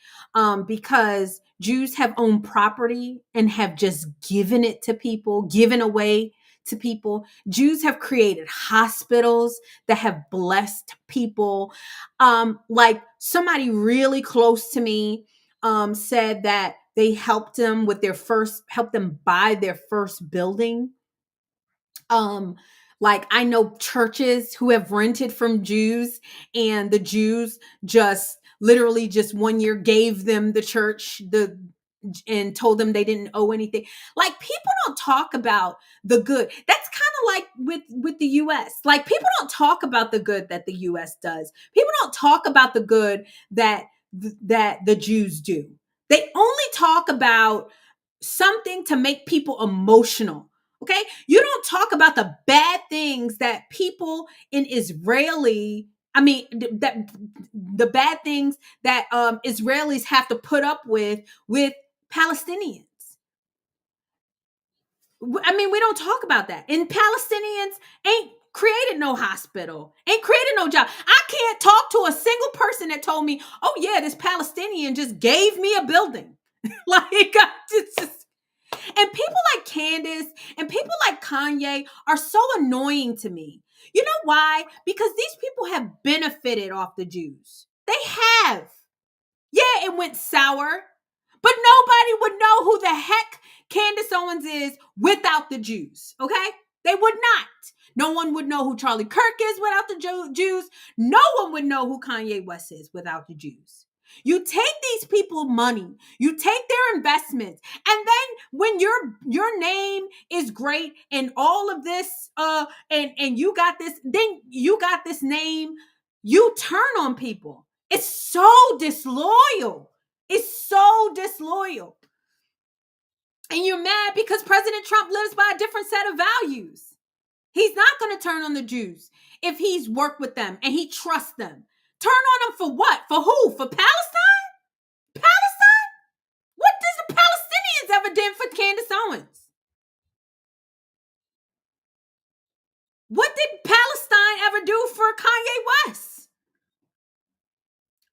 because Jews have owned property and have just given it to people, given away to people. Jews have created hospitals that have blessed people. Like somebody really close to me said that they helped them helped them buy their first building. um like I know churches who have rented from Jews, and the Jews just literally just one year gave them the church the and told them they didn't owe anything. Like, people don't talk about the good. That's kind of like with the US. Like, people don't talk about the good that the US does. People don't talk about the good that that the Jews do. They only talk about something to make people emotional. Okay? You don't talk about the bad things that people in that the bad things that Israelis have to put up with Palestinians. I mean, we don't talk about that. And Palestinians ain't created no hospital, ain't created no job. I can't talk to a single person that told me, oh yeah, this Palestinian just gave me a building. Like, it's just, and people like Candace and people like Kanye are so annoying to me. You know why? Because these people have benefited off the Jews. They have. Yeah, it went sour, but nobody would know who the heck Candace Owens is without the Jews, okay? They would not. No one would know who Charlie Kirk is without the Jews. No one would know who Kanye West is without the Jews. You take these people money, you take their investments, and then when your name is great and all of this and you got this, then you got this name, you turn on people. It's so disloyal. It's so disloyal. And you're mad because President Trump lives by a different set of values. He's not going to turn on the Jews if he's worked with them and he trusts them. Turn on them for what? For who? For Palestine? Palestine? What does the Palestinians ever did for Candace Owens? What did Palestine ever do for Kanye West?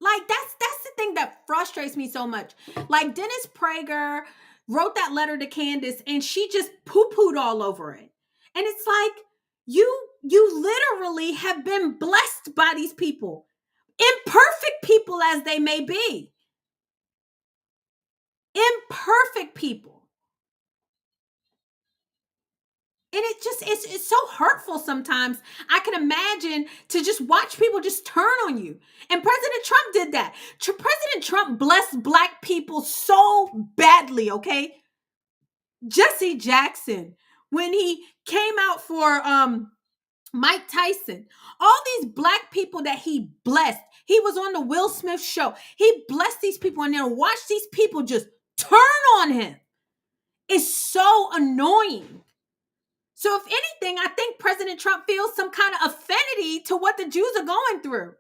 Like, that's the thing that frustrates me so much. Like, Dennis Prager wrote that letter to Candace and she just poo-pooed all over it. And it's like, you literally have been blessed by these people, imperfect people as they may be. Imperfect people. And it's so hurtful sometimes. I can imagine to just watch people just turn on you. And President Trump did that. President Trump blessed Black people so badly, okay? Jesse Jackson, when he came out for Mike Tyson, all these Black people that he blessed. He was on the Will Smith show. He blessed these people, and then watch these people just turn on him. It's so annoying. So if anything, I think President Trump feels some kind of affinity to what the Jews are going through.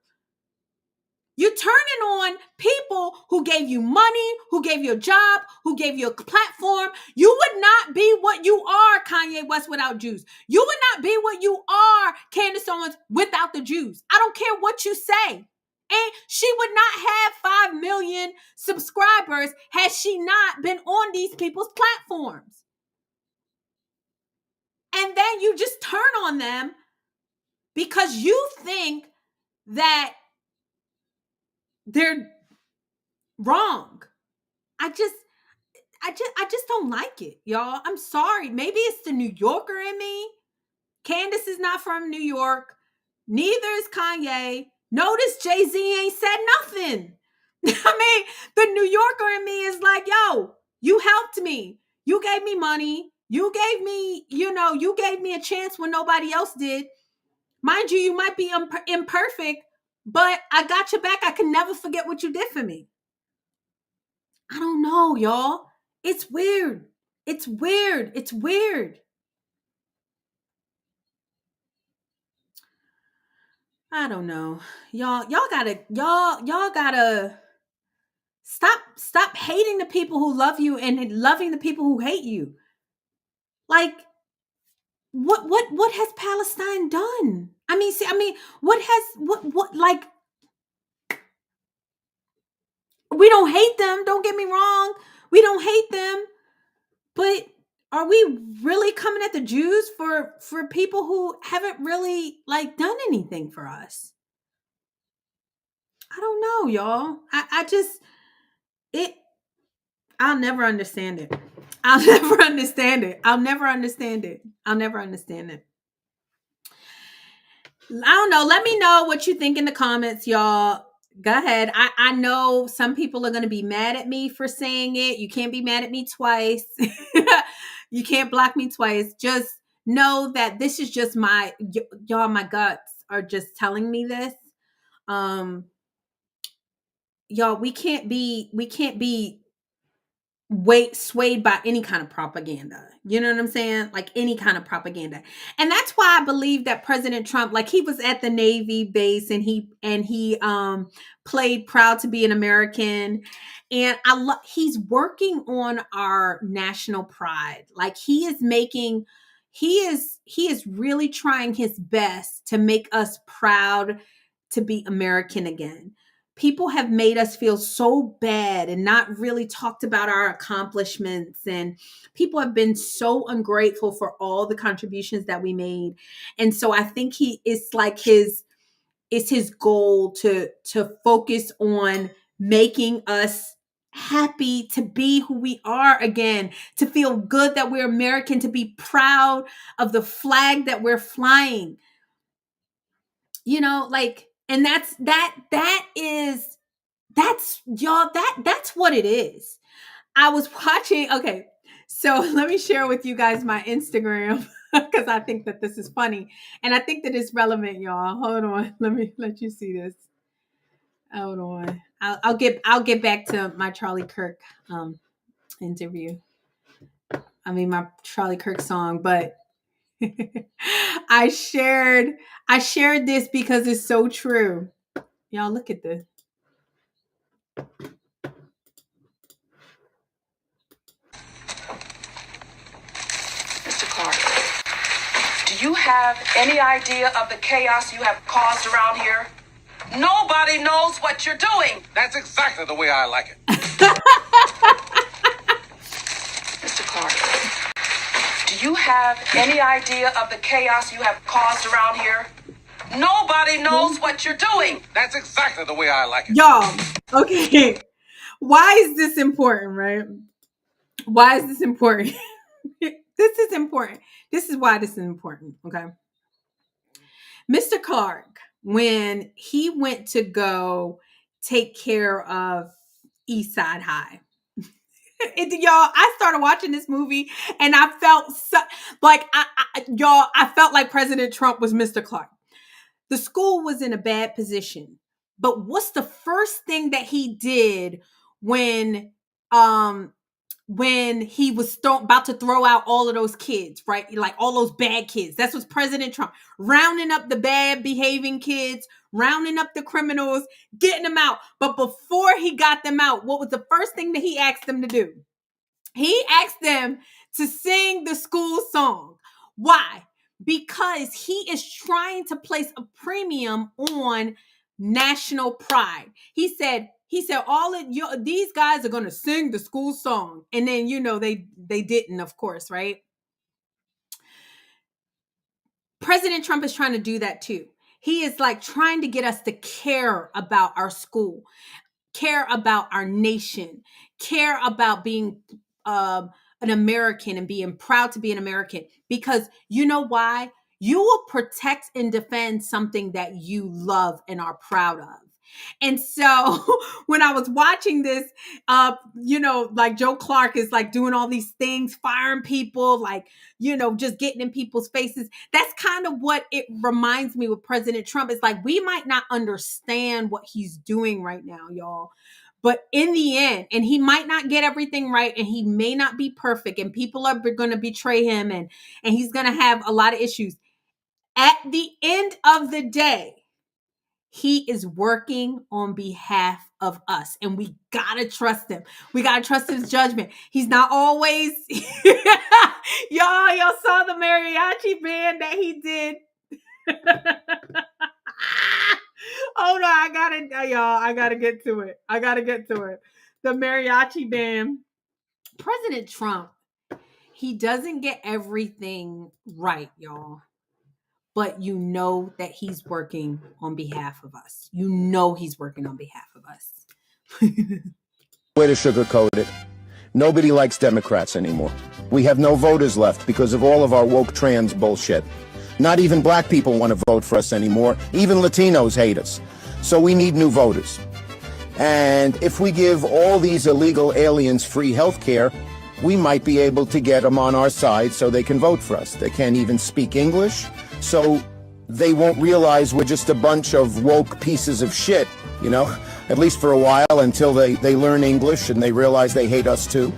You're turning on people who gave you money, who gave you a job, who gave you a platform. You would not be what you are, Kanye West, without Jews. You would not be what you are, Candace Owens, without the Jews. I don't care what you say. And she would not have 5 million subscribers had she not been on these people's platforms. And then you just turn on them because you think that they're Wrong. I just I just don't like it, y'all. I'm sorry. Maybe it's the New Yorker in me. Candace is not from New York. Neither is Kanye. Notice Jay-Z ain't said nothing. I mean, the New Yorker in me is like, yo, you helped me. You gave me money. You gave me, you gave me a chance when nobody else did. Mind you, you might be imperfect, but I got your back. I can never forget what you did for me. I don't know, y'all. It's weird. It's weird. It's weird. I don't know. Y'all gotta stop hating the people who love you and loving the people who hate you. Like what has Palestine done? What like we don't hate them, don't get me wrong. We don't hate them, but are we really coming at the Jews for people who haven't really like done anything for us? I don't know, y'all. I just it I'll never understand it. I'll never understand it. I'll never understand it. I'll never understand it. I don't know. Let me know what you think in the comments, y'all. Go ahead. I know some people are going to be mad at me for saying it. You can't be mad at me twice. You can't block me twice. Just know that this is just y'all, my guts are just telling me this. Um, y'all, we can't be swayed by any kind of propaganda. You know what I'm saying? Like any kind of propaganda. And that's why I believe that President Trump, like he was at the Navy base and he played proud to be an American. And he's working on our national pride. Like he is really trying his best to make us proud to be American again. People have made us feel so bad and not really talked about our accomplishments, and people have been so ungrateful for all the contributions that we made. And so I think it's his goal to focus on making us happy to be who we are again, to feel good that we're American, to be proud of the flag that we're flying. Like, and that's y'all, that's what it is. I was watching, okay, so let me share with you guys my Instagram because I think that this is funny and I think that it's relevant, y'all. Hold on, let me let you see this. Hold on, I'll get back to my Charlie Kirk interview. I mean my Charlie Kirk song, but I shared this because it's so true. Y'all look at this. Mr. Clark, do you have any idea of the chaos you have caused around here? Nobody knows what you're doing. That's exactly the way I like it. Mr. Clark, do you have any idea of the chaos you have caused around here? Nobody knows what you're doing. That's exactly the way I like it. Y'all, okay. Why is this important, right? Why is this important? This is important. This is why this is important, okay? Mr. Clark, when he went to go take care of East Side High, y'all, I started watching this movie and I felt like I felt like President Trump was Mr. Clark. The school was in a bad position. But what's the first thing that he did when um when he was about to throw out all of those kids, right? Like all those bad kids. That's what's President Trump rounding up the bad behaving kids, rounding up the criminals, getting them out. But before he got them out, what was the first thing that he asked them to do? He asked them to sing the school song. Why? Because he is trying to place a premium on national pride. He said all of these guys are going to sing the school song. And then they didn't, of course, right? President Trump is trying to do that too. He is like trying to get us to care about our school. care about our nation, care about being an American and being proud to be an American. Because you know why? You will protect and defend something that you love and are proud of. And so when I was watching this, like Joe Clark is like doing all these things, firing people, like, just getting in people's faces. That's kind of what it reminds me with President Trump. It's like, we might not understand what he's doing right now, y'all. But in the end, and he might not get everything right, and he may not be perfect, and people are going to betray him, and he's going to have a lot of issues. At the end of the day, he is working on behalf of us, and we gotta trust him. We gotta trust his judgment. He's not always y'all saw the mariachi band that he did. Oh no, I gotta get to it. The mariachi band. President Trump, he doesn't get everything right, y'all. But you know that he's working on behalf of us. You know he's working on behalf of us. Way to sugarcoat it. Nobody likes Democrats anymore. We have no voters left because of all of our woke trans bullshit. Not even black people want to vote for us anymore. Even Latinos hate us. So we need new voters. And if we give all these illegal aliens free health care, we might be able to get them on our side so they can vote for us. They can't even speak English, so they won't realize we're just a bunch of woke pieces of shit, at least for a while, until they learn English and they realize they hate us too.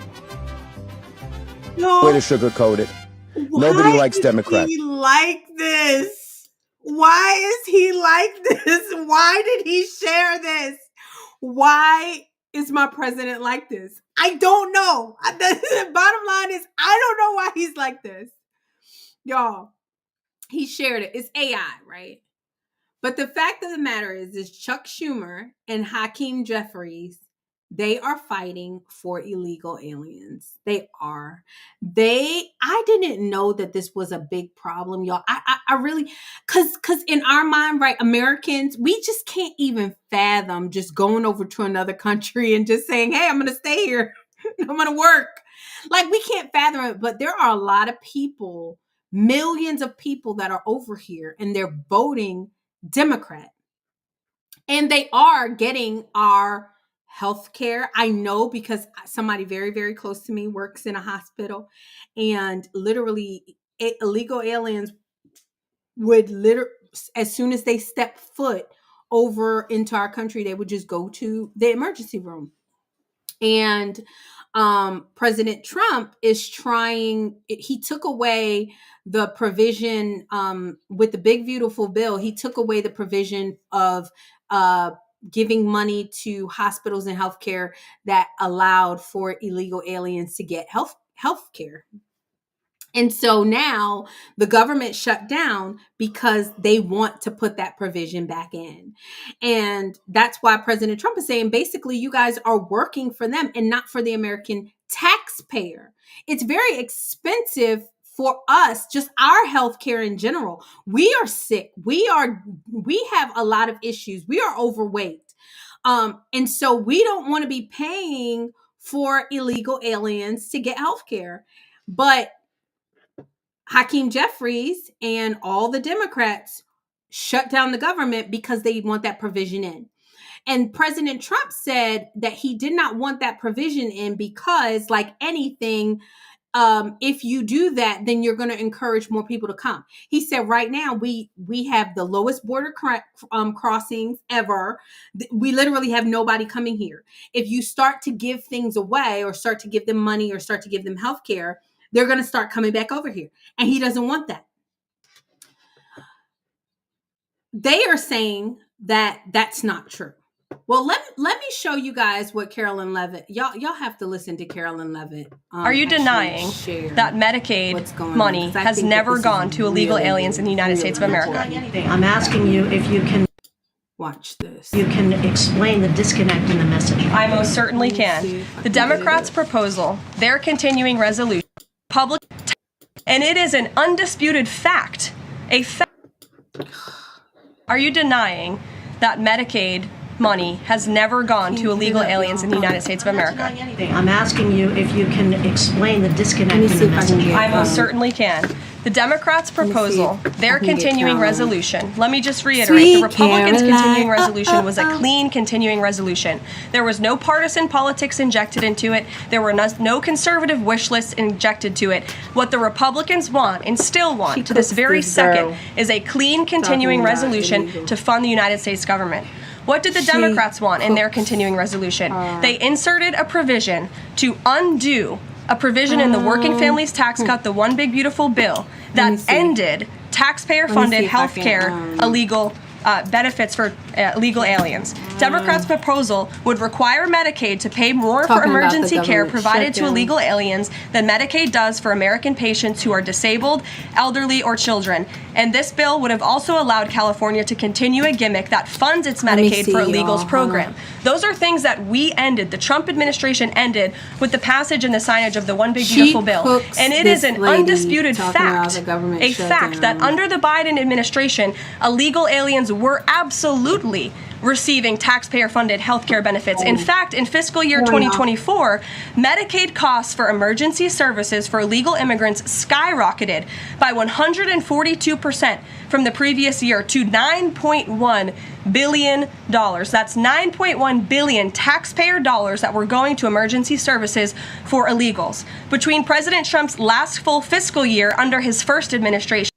No. Way to sugarcoat it. Nobody likes Democrats. He like this? Why is he like this? Why did he share this? Why is my president like this? I don't know. The bottom line is, I don't know why he's like this. Y'all, he shared it. It's AI, right? But the fact of the matter is Chuck Schumer and Hakeem Jeffries, they are fighting for illegal aliens. They are. I didn't know that this was a big problem, y'all. I really, cause in our mind, right, Americans, we just can't even fathom just going over to another country and just saying, hey, I'm going to stay here. I'm going to work. Like, we can't fathom it, but there are a lot of people, millions of people that are over here and they're voting Democrat. And they are getting our health care. I know because somebody very, very close to me works in a hospital, and literally illegal aliens would as soon as they step foot over into our country, they would just go to the emergency room. And President Trump is he took away the provision with the big, beautiful bill. He took away the provision of giving money to hospitals and healthcare that allowed for illegal aliens to get health care. And so now the government shut down because they want to put that provision back in. And that's why President Trump is saying, basically, you guys are working for them and not for the American taxpayer. It's very expensive for us, just our healthcare in general. We are sick. We have a lot of issues. We are overweight. And so we don't want to be paying for illegal aliens to get healthcare. But Hakeem Jeffries and all the Democrats shut down the government because they want that provision in. And President Trump said that he did not want that provision in because, like anything, if you do that, then you're going to encourage more people to come. He said right now we have the lowest border crossings ever. We literally have nobody coming here. If you start to give things away or start to give them money or start to give them health care, they're going to start coming back over here. And he doesn't want that. They are saying that that's not true. Well, let me show you guys what Carolyn Levitt, y'all have to listen to Carolyn Levitt. Are you denying that Medicaid money has never gone to illegal aliens in the United States of America? I'm asking you if you can watch this. You can explain the disconnect in the message. I most certainly can. The Democrats' proposal, their continuing resolution, public, and it is an undisputed fact. Are you denying that Medicaid money has never gone to illegal aliens in the United States of America. I'm asking you if you can explain the disconnect in the messaging. I most certainly can. The Democrats' proposal, their continuing resolution, let me just reiterate, the Republicans' continuing resolution was a clean continuing resolution. There was no partisan politics injected into it. There were no conservative wish lists injected to it. What the Republicans want and still want to this very second is a clean continuing resolution to fund the United States government. What did the Democrats want in their continuing resolution? They inserted a provision to undo a provision in the Working Families Tax Cut, the One Big Beautiful Bill, that ended taxpayer-funded health care illegal benefits for illegal aliens. Democrats' proposal would require Medicaid to pay more for emergency care provided to illegal aliens than Medicaid does for American patients who are disabled, elderly, or children. And this bill would have also allowed California to continue a gimmick that funds its Medicaid for illegals program. Those are things that we ended, the Trump administration ended, with the passage and the signage of the One Big Beautiful Bill. And it is an undisputed fact, a fact that under the Biden administration, illegal aliens were absolutely receiving taxpayer-funded health care benefits. In fact, in fiscal year 2024, Medicaid costs for emergency services for illegal immigrants skyrocketed by 142% from the previous year to $9.1 billion. That's $9.1 billion taxpayer dollars that were going to emergency services for illegals. Between President Trump's last full fiscal year under his first administration,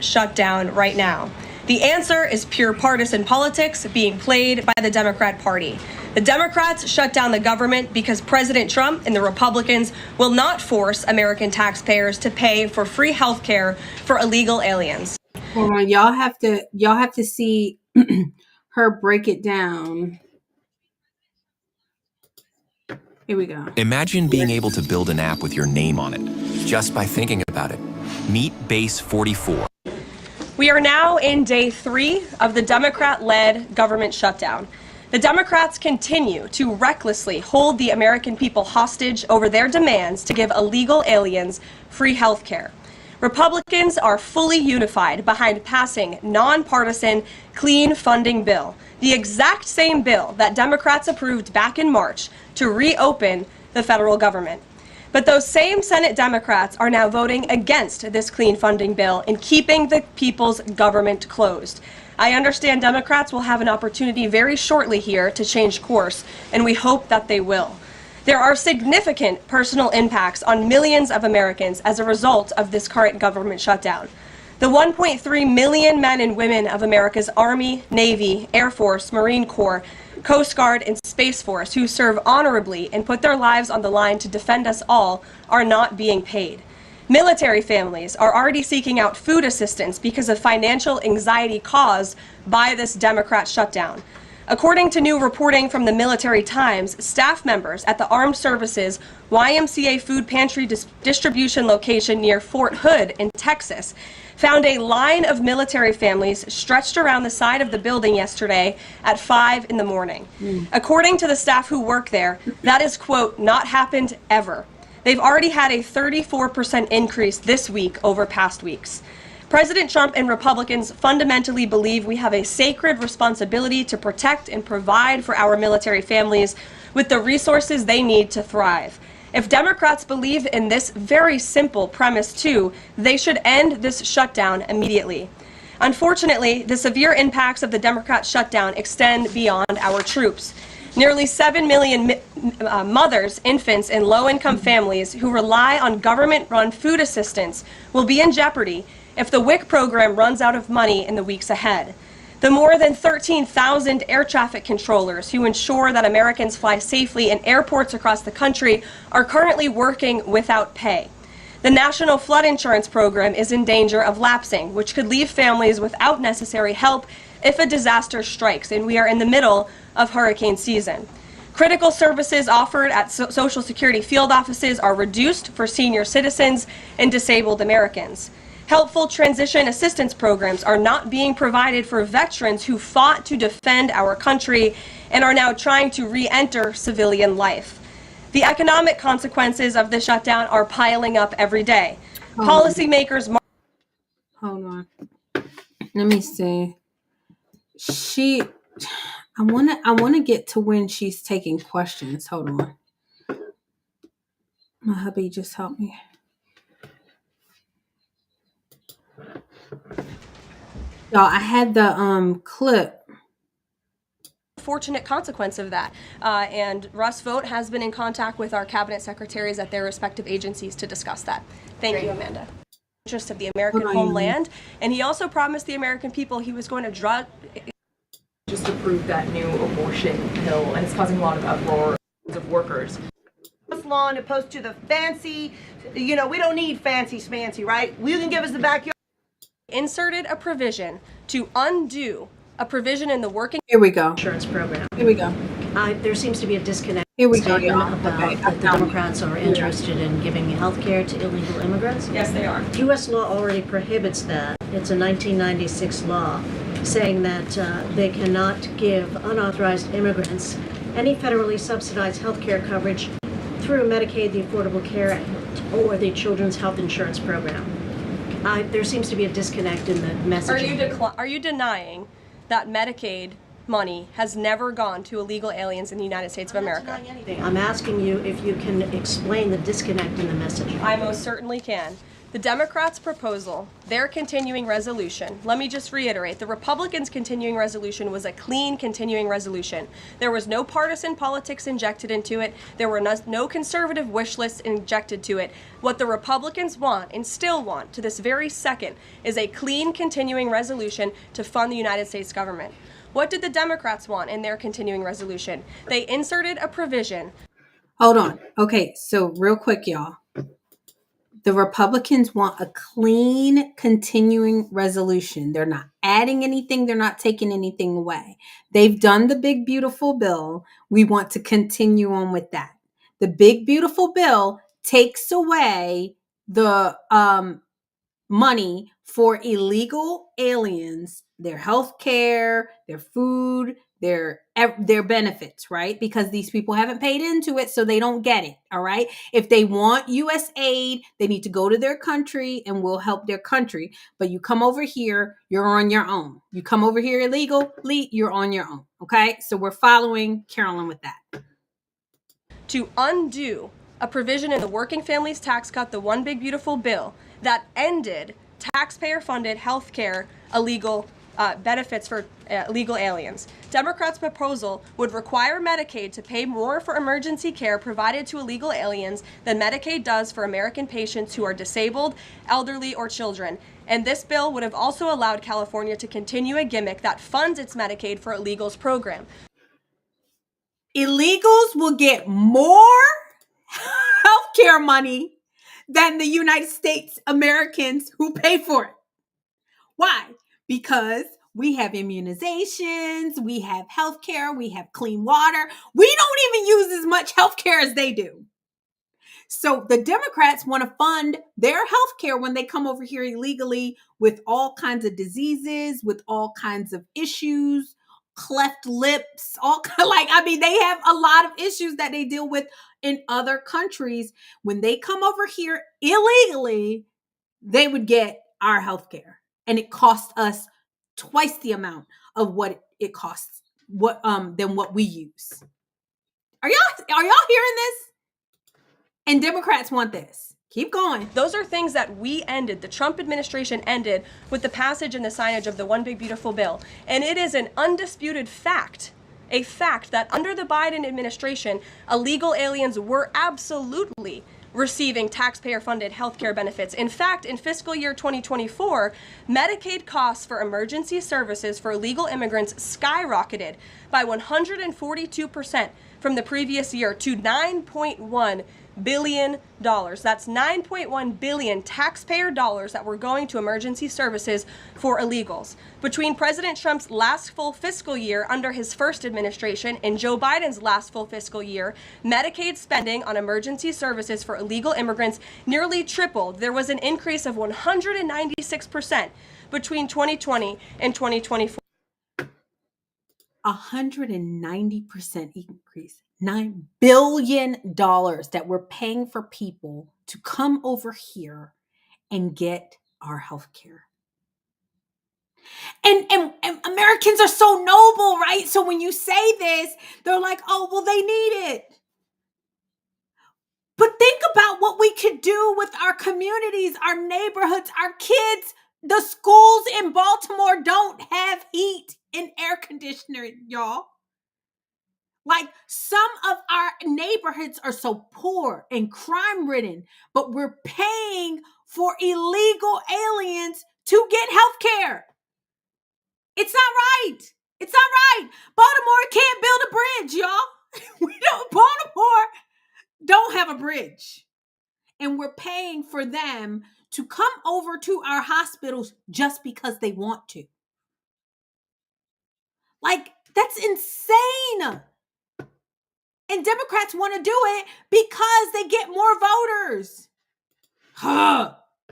shut down right now. The answer is pure partisan politics being played by the Democrat Party. The Democrats shut down the government because President Trump and the Republicans will not force American taxpayers to pay for free health care for illegal aliens. Hold on, y'all have to see her break it down. Here we go. Imagine being able to build an app with your name on it, just by thinking about it. Meet Base 44. We are now in day 3 of the Democrat-led government shutdown. The Democrats continue to recklessly hold the American people hostage over their demands to give illegal aliens free health care. Republicans are fully unified behind passing nonpartisan, clean funding bill, the exact same bill that Democrats approved back in March to reopen the federal government. But those same Senate Democrats are now voting against this clean funding bill and keeping the people's government closed. I understand Democrats will have an opportunity very shortly here to change course, and we hope that they will. There are significant personal impacts on millions of Americans as a result of this current government shutdown. The 1.3 million men and women of America's Army, Navy, Air Force, Marine Corps, Coast Guard, and Space Force who serve honorably and put their lives on the line to defend us all are not being paid. Military families are already seeking out food assistance because of financial anxiety caused by this Democrat shutdown. According to new reporting from the Military Times, staff members at the Armed Services YMCA food pantry distribution location near Fort Hood in Texas found a line of military families stretched around the side of the building yesterday at 5 in the morning. According to the staff who work there, that is, quote, not happened ever. They've already had a 34% increase this week over past weeks. President Trump and Republicans fundamentally believe we have a sacred responsibility to protect and provide for our military families with the resources they need to thrive. If Democrats believe in this very simple premise too, they should end this shutdown immediately. Unfortunately, the severe impacts of the Democrat shutdown extend beyond our troops. Nearly 7 million mothers, infants, and low-income families who rely on government-run food assistance will be in jeopardy if the WIC program runs out of money in the weeks ahead. The more than 13,000 air traffic controllers who ensure that Americans fly safely in airports across the country are currently working without pay. The National Flood Insurance Program is in danger of lapsing, which could leave families without necessary help if a disaster strikes, and we are in the middle of hurricane season. Critical services offered at Social Security field offices are reduced for senior citizens and disabled Americans. Helpful transition assistance programs are not being provided for veterans who fought to defend our country and are now trying to re-enter civilian life. The economic consequences of the shutdown are piling up every day. Policymakers... Hold on. Let me see. I wanna get to when she's taking questions. Hold on. My hubby just helped me. Y'all, I had the clip. Fortunate consequence of that. And Russ Vought has been in contact with our cabinet secretaries at their respective agencies to discuss that. Thank you, Amanda. Interest of the American homeland. And he also promised the American people he was going to just approved that new abortion pill, and it's causing a lot of uproar of workers. Lawn opposed to the fancy, we don't need fancy, right? You can give us the backyard. Inserted a provision to undo a provision in the working Here we go. Insurance program. Here we go. There seems to be a disconnect. Here we go, Statement y'all. about Okay, that the Democrats are interested in giving health care to illegal immigrants. Yes, they are. U.S. law already prohibits that. It's a 1996 law saying that they cannot give unauthorized immigrants any federally subsidized health care coverage through Medicaid, the Affordable Care Act, or the Children's Health Insurance Program. There seems to be a disconnect in the messaging. Are you denying that Medicaid money has never gone to illegal aliens in the United States of America? I'm asking you if you can explain the disconnect in the messaging. I most certainly can. The Democrats' proposal, their continuing resolution, let me just reiterate, the Republicans' continuing resolution was a clean continuing resolution. There was no partisan politics injected into it. There were no conservative wish lists injected to it. What the Republicans want, and still want to this very second, is a clean continuing resolution to fund the United States government. What did the Democrats want in their continuing resolution? They inserted a provision. Hold on. Okay, so real quick, y'all. The Republicans want a clean continuing resolution. They're not adding anything. They're not taking anything away. They've done the big, beautiful bill. We want to continue on with that. The big, beautiful bill takes away the money for illegal aliens, their health care, their food, their benefits, right? Because these people haven't paid into it, so they don't get it, all right? If they want U.S. aid, they need to go to their country and we'll help their country. But you come over here, you're on your own. You come over here illegally, you're on your own, okay? So we're following Carolyn with that. To undo a provision in the Working Families Tax Cut, the One Big Beautiful Bill, that ended taxpayer-funded health care illegal benefits for illegal aliens. Democrats' proposal would require Medicaid to pay more for emergency care provided to illegal aliens than Medicaid does for American patients who are disabled, elderly, or children. And this bill would have also allowed California to continue a gimmick that funds its Medicaid for Illegals program. Illegals will get more healthcare money than the United States Americans who pay for it. Why? Because we have immunizations, we have healthcare, we have clean water. We don't even use as much healthcare as they do. So the Democrats want to fund their healthcare when they come over here illegally with all kinds of diseases, with all kinds of issues, cleft lips, they have a lot of issues that they deal with in other countries. When they come over here illegally, they would get our healthcare, and it costs us twice the amount of what it costs than what we use. Are y'all hearing this? And Democrats want this. Keep going. Those are things that we ended, the Trump administration ended with the passage and the signage of the One Big Beautiful Bill. And it is an undisputed fact, a fact that under the Biden administration, illegal aliens were absolutely receiving taxpayer-funded healthcare benefits. In fact, in fiscal year 2024, Medicaid costs for emergency services for illegal immigrants skyrocketed by 142% from the previous year to $9.1 billion. That's 9.1 billion taxpayer dollars that were going to emergency services for illegals. Between President Trump's last full fiscal year under his first administration and Joe Biden's last full fiscal year, Medicaid spending on emergency services for illegal immigrants nearly tripled. There was an increase of 196% between 2020 and 2024. 190% increase. $9 billion that we're paying for people to come over here and get our health care. And Americans are so noble, right? So when you say this, they're like, oh, well, they need it. But think about what we could do with our communities, our neighborhoods, our kids. The schools in Baltimore don't have heat and air conditioning, y'all. Like, some of our neighborhoods are so poor and crime ridden, but we're paying for illegal aliens to get health care. It's not right. It's not right. Baltimore can't build a bridge, y'all. Baltimore don't have a bridge. And we're paying for them to come over to our hospitals just because they want to. Like, that's insane. And Democrats want to do it because they get more voters.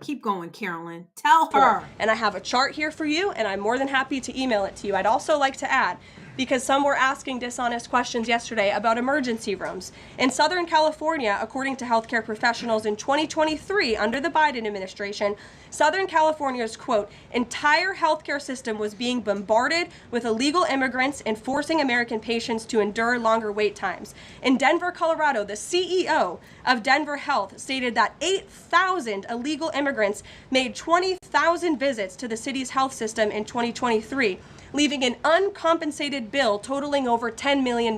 Keep going, Carolyn. Tell her. And I have a chart here for you, and I'm more than happy to email it to you. I'd also like to add, because some were asking dishonest questions yesterday about emergency rooms. In Southern California, according to healthcare professionals in 2023, under the Biden administration, Southern California's, quote, entire healthcare system was being bombarded with illegal immigrants and forcing American patients to endure longer wait times. In Denver, Colorado, the CEO of Denver Health stated that 8,000 illegal immigrants made 20,000 visits to the city's health system in 2023. Leaving an uncompensated bill totaling over $10 million.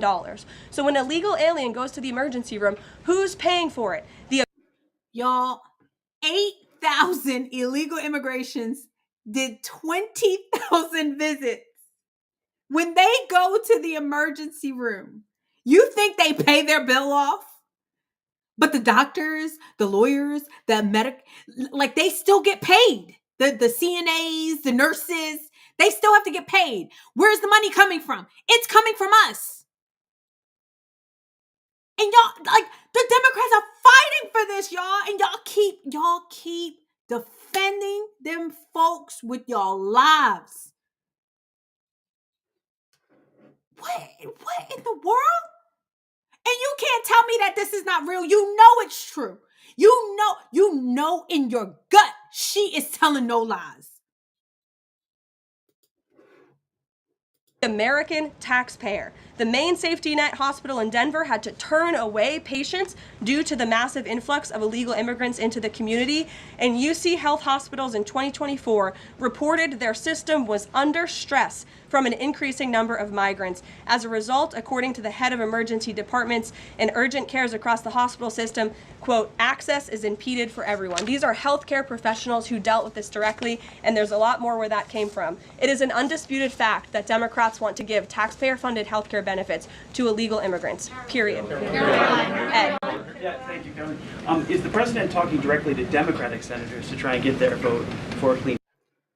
So when a illegal alien goes to the emergency room, who's paying for it? Y'all, 8,000 illegal immigrations did 20,000 visits. When they go to the emergency room, you think they pay their bill off? But the doctors, the lawyers, like, they still get paid. The CNAs, the nurses, they still have to get paid. Where's the money coming from? It's coming from us. And y'all, like, the Democrats are fighting for this, y'all. And y'all keep defending them folks with y'all lives. What in the world? And you can't tell me that this is not real. You know it's true. You know in your gut she is telling no lies. American taxpayer. The main safety net hospital in Denver had to turn away patients due to the massive influx of illegal immigrants into the community. And UC Health Hospitals in 2024 reported their system was under stress from an increasing number of migrants. As a result, according to the head of emergency departments and urgent cares across the hospital system, quote, access is impeded for everyone. These are healthcare professionals who dealt with this directly, and there's a lot more where that came from. It is an undisputed fact that Democrats want to give taxpayer-funded healthcare benefits to illegal immigrants, period. Ed. Yeah, thank you, Carolyn. Is the president talking directly to Democratic senators to try and get their vote for a clean?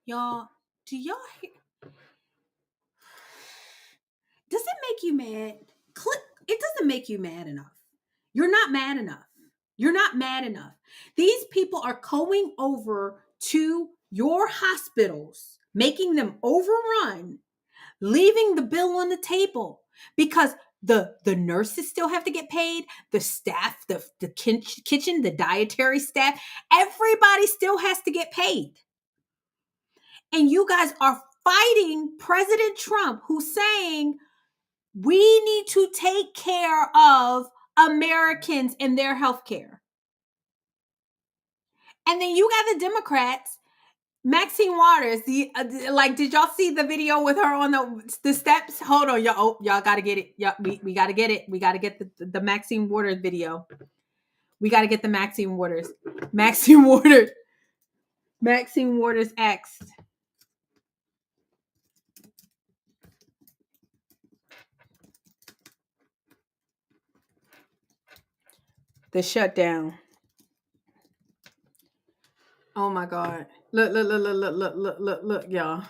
Y'all, do y'all hear? Does it make you mad? It doesn't make you mad enough. You're not mad enough. You're not mad enough. These people are going over to your hospitals, making them overrun, leaving the bill on the table because the nurses still have to get paid, the staff, the kitchen, the dietary staff, everybody still has to get paid. And you guys are fighting President Trump, who's saying, we need to take care of Americans and their health care. And then you got the Democrats, Maxine Waters. Did y'all see the video with her on the steps? Hold on, y'all. Oh, y'all got to get it. Yeah, we got to get it. We got to get the Maxine Waters video. We got to get the Maxine Waters. Maxine Waters asked. The shutdown. Oh my God. Look, y'all.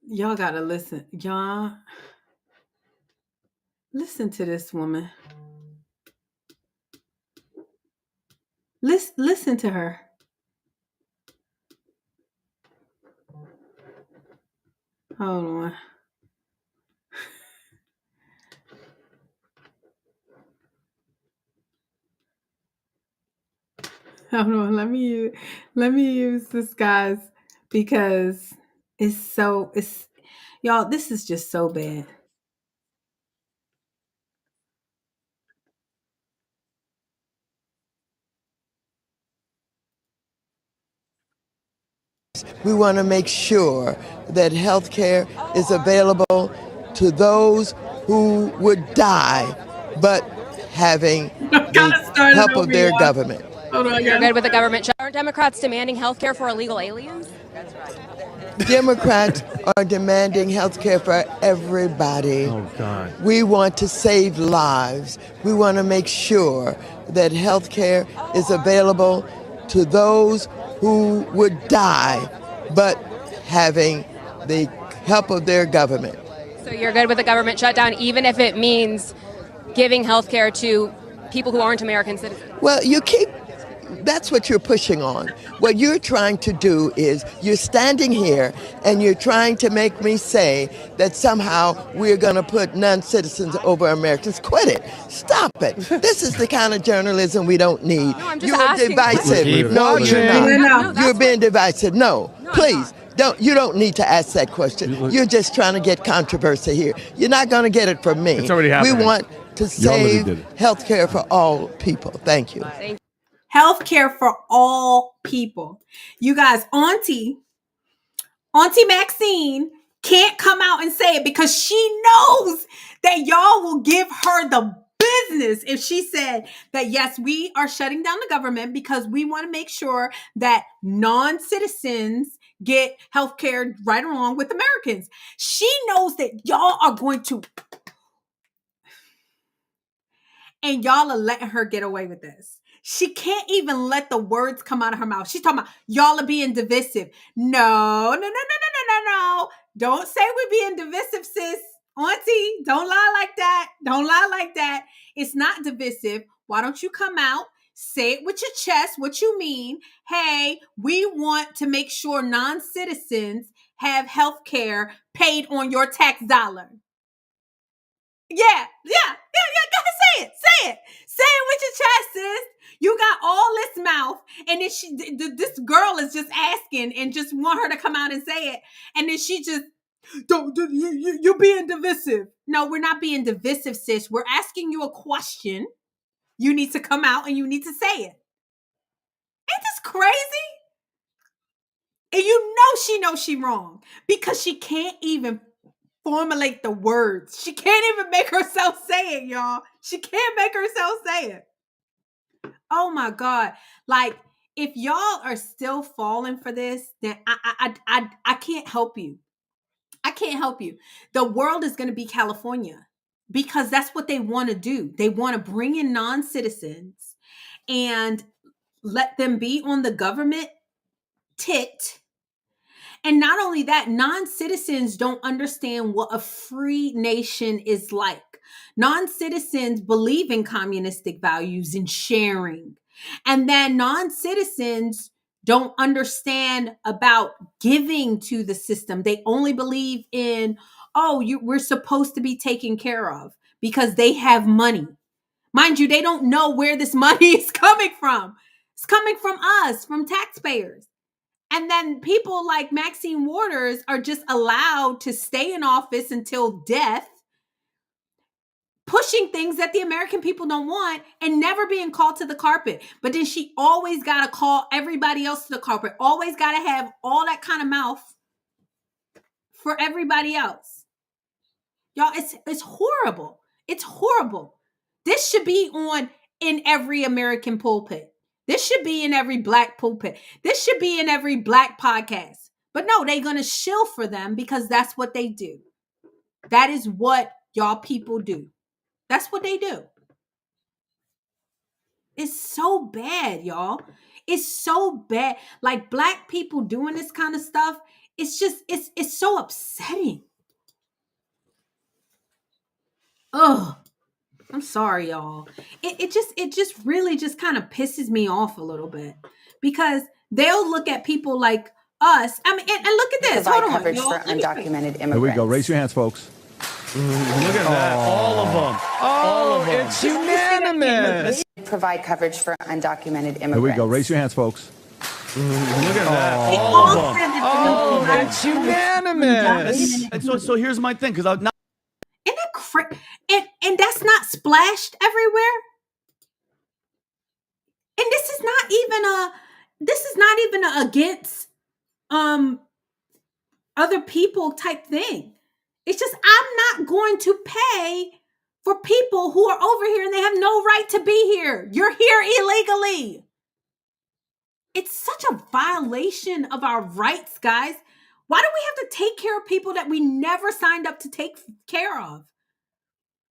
Y'all gotta listen. Y'all. Listen to this woman. Listen to her. Hold on. Hold on. Let me use this guy's because y'all, this is just so bad. We want to make sure that health care is available to those who would die, but having the help of their government. You're good with the government shut. Aren't Democrats demanding health care for illegal aliens? Democrats are demanding health care for everybody. Oh, God. We want to save lives. We want to make sure that health care is available to those who would die, but having the help of their government. So you're good with the government shutdown, even if it means giving health care to people who aren't American citizens? Well, that's what you're pushing on. What you're trying to do is you're standing here and you're trying to make me say that somehow we're going to put non-citizens over Americans. Quit it. Stop it. This is the kind of journalism we don't need. No, I'm just You're asking. divisive. No, you're not. You're being divisive. No, please. You don't need to ask that question. You're just trying to get controversy here. You're not going to get it from me. It's already happening. We want to save health care for all people. Thank you. Health care for all people. You guys, Auntie Maxine can't come out and say it because she knows that y'all will give her the business if she said that, yes, we are shutting down the government because we want to make sure that non-citizens get health care right along with Americans. She knows that y'all are going to, and y'all are letting her get away with this. She can't even let the words come out of her mouth. She's talking about y'all are being divisive. No. Don't say we're being divisive, sis. Auntie, don't lie like that. Don't lie like that. It's not divisive. Why don't you come out, say it with your chest, what you mean? Hey, we want to make sure non-citizens have health care paid on your tax dollar. Yeah. Go ahead, say it. Say it with your chest, sis. You got all this mouth, and then this girl is just asking and just want her to come out and say it, and then she just you being divisive. No, we're not being divisive, sis. We're asking you a question. You need to come out and you need to say it. Ain't this crazy? And you know she knows she wrong because she can't even formulate the words. She can't even make herself say it, y'all. She can't make herself say it. Oh my God. Like, if y'all are still falling for this, then I can't help you. I can't help you. The world is going to be California because that's what they want to do. They want to bring in non-citizens and let them be on the government tit. And not only that, non-citizens don't understand what a free nation is like. Non-citizens believe in communistic values and sharing. And then non-citizens don't understand about giving to the system. They only believe in, we're supposed to be taken care of because they have money. Mind you, they don't know where this money is coming from. It's coming from us, from taxpayers. And then people like Maxine Waters are just allowed to stay in office until death, pushing things that the American people don't want and never being called to the carpet. But then she always got to call everybody else to the carpet, always got to have all that kind of mouth for everybody else. Y'all, it's horrible. It's horrible. This should be in every American pulpit. This should be in every Black pulpit. This should be in every Black podcast. But no, they're going to shill for them because that's what they do. That is what y'all people do. That's what they do. It's so bad, y'all. It's so bad. Like, Black people doing this kind of stuff, it's so upsetting. Ugh. I'm sorry, y'all. It just really just kind of pisses me off a little bit because they'll look at people like us. I mean, and look at this. Hold on. Coverage for undocumented immigrants. Here we go. Raise your hands, folks. Look at that. All of them. All of them. It's unanimous. Provide coverage for undocumented immigrants. Here we go. Raise your hands, folks. Look at that. All of them. Oh, it's unanimous. And so here's my thing, because Isn't that and that's not splashed everywhere. And this is not even a against other people type thing. It's just I'm not going to pay for people who are over here and they have no right to be here. You're here illegally. It's such a violation of our rights, guys. Why do we have to take care of people that we never signed up to take care of?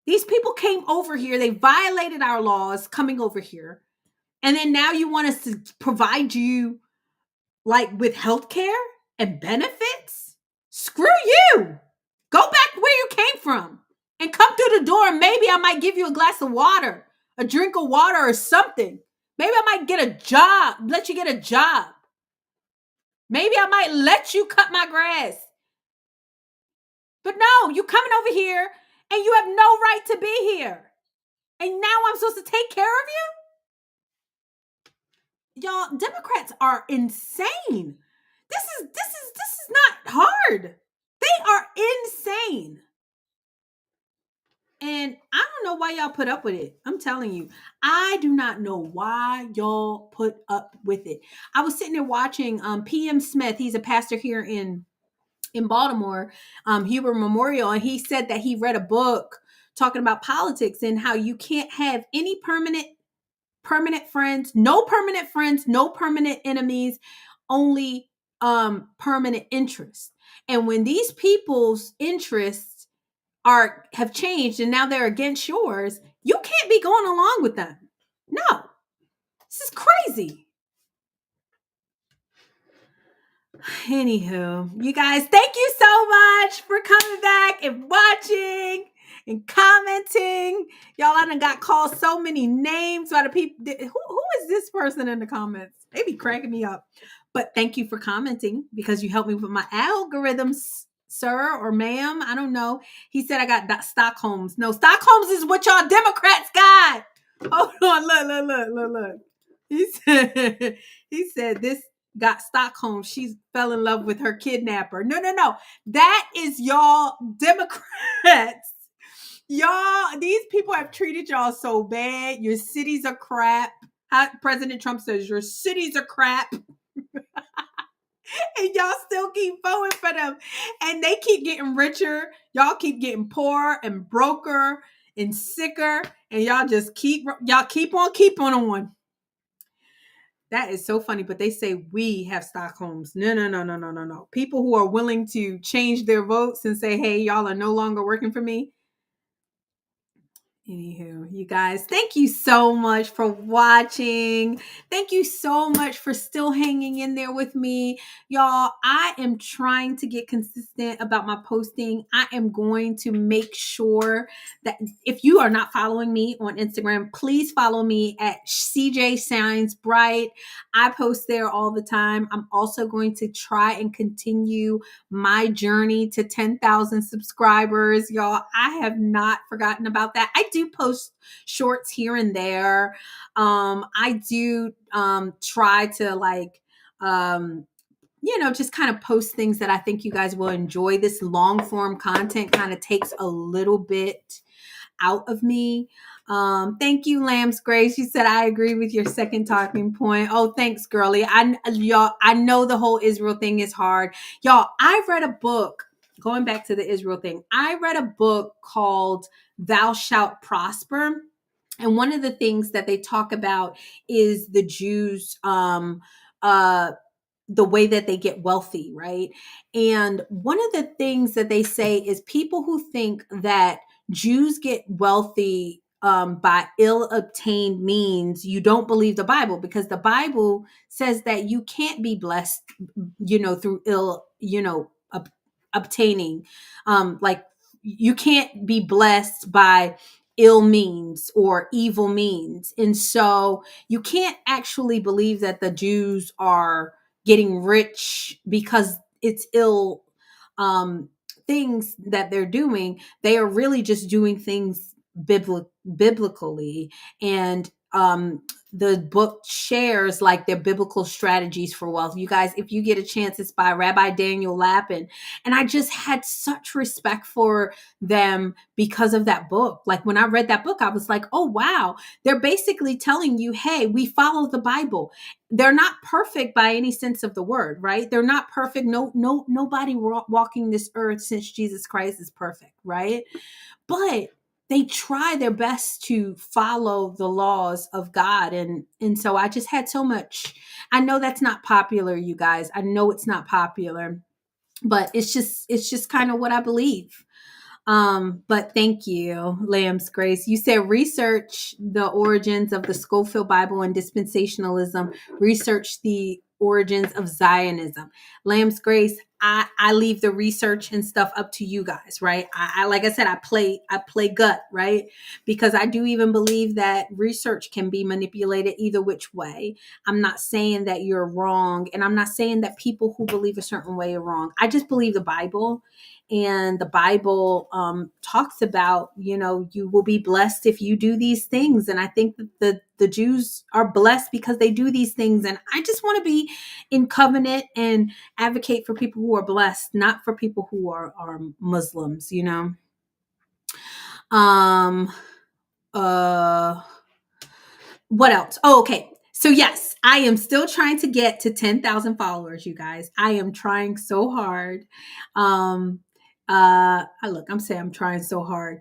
These people came over here. They violated our laws coming over here. And then now you want us to provide you like with health care and benefits? Screw you. Go back where you came from and come through the door. And maybe I might give you a glass of water, a drink of water or something. Maybe I might get a job, let you get a job. Maybe I might let you cut my grass. But no, you coming over here and you have no right to be here. And now I'm supposed to take care of you? Y'all, Democrats are insane. This is not hard. They are insane. And I don't know why y'all put up with it. I'm telling you, I do not know why y'all put up with it. I was sitting there watching PM Smith. He's a pastor here in Baltimore, Huber Memorial, and he said that he read a book talking about politics and how you can't have any permanent friends, no permanent enemies, only permanent interests. And when these people's interests have changed and now they're against yours, you can't be going along with them. No. This is crazy. Anywho, you guys, thank you so much for coming back and watching and commenting. Y'all, I done got called so many names by the people. Who is this person in the comments? They be cracking me up. But thank you for commenting because you helped me with my algorithms, sir or ma'am. I don't know. He said I got Stockholms. No, Stockholms is what y'all Democrats got. Hold on, look. He said this got Stockholm. She fell in love with her kidnapper. No. That is y'all Democrats. Y'all, these people have treated y'all so bad. Your cities are crap. President Trump says your cities are crap. And y'all still keep voting for them. And they keep getting richer. Y'all keep getting poorer and broker and sicker. And y'all just keep on keeping on. That is so funny. But they say we have Stockholms. No. People who are willing to change their votes and say, hey, y'all are no longer working for me. Anywho, you guys, thank you so much for watching. Thank you so much for still hanging in there with me. Y'all, I am trying to get consistent about my posting. I am going to make sure that if you are not following me on Instagram, please follow me at CJ Shines Bright. I post there all the time. I'm also going to try and continue my journey to 10,000 subscribers. Y'all, I have not forgotten about that. I do post shorts here and there. I do try to just kind of post things that I think you guys will enjoy. This long form content kind of takes a little bit out of me. Thank you, Lamb's Grace. You said I agree with your second talking point. Oh, thanks, girlie. I know the whole Israel thing is hard. Y'all, I read a book, going back to the Israel thing. I read a book called Thou Shalt Prosper. And one of the things that they talk about is the Jews, the way that they get wealthy, right? And one of the things that they say is people who think that Jews get wealthy by ill-obtained means, you don't believe the Bible, because the Bible says that you can't be blessed, through ill, obtaining. Like you can't be blessed by ill means or evil means. And so you can't actually believe that the Jews are getting rich because it's ill things that they're doing. They are really just doing things biblically. And the book shares like their biblical strategies for wealth. You guys, if you get a chance, it's by Rabbi Daniel Lapin. And I just had such respect for them because of that book. Like when I read that book, I was like, oh, wow. They're basically telling you, hey, we follow the Bible. They're not perfect by any sense of the word, right? They're not perfect. Nobody walking this earth since Jesus Christ is perfect, right? But they try their best to follow the laws of God. And so I just had so much. I know that's not popular, you guys. I know it's not popular, but it's just kind of what I believe. But thank you, Lamb's Grace. You said research the origins of the Scofield Bible and dispensationalism, research the origins of Zionism. Lamb's Grace, I leave the research and stuff up to you guys, right? I like I said, I play gut, right? Because I do even believe that research can be manipulated either which way. I'm not saying that you're wrong, and I'm not saying that people who believe a certain way are wrong. I just believe the Bible. And the Bible talks about, you will be blessed if you do these things. And I think that the Jews are blessed because they do these things. And I just want to be in covenant and advocate for people who are blessed, not for people who are Muslims, What else? Oh, okay. So yes, I am still trying to get to 10,000 followers, you guys. I am trying so hard. I'm saying I'm trying so hard.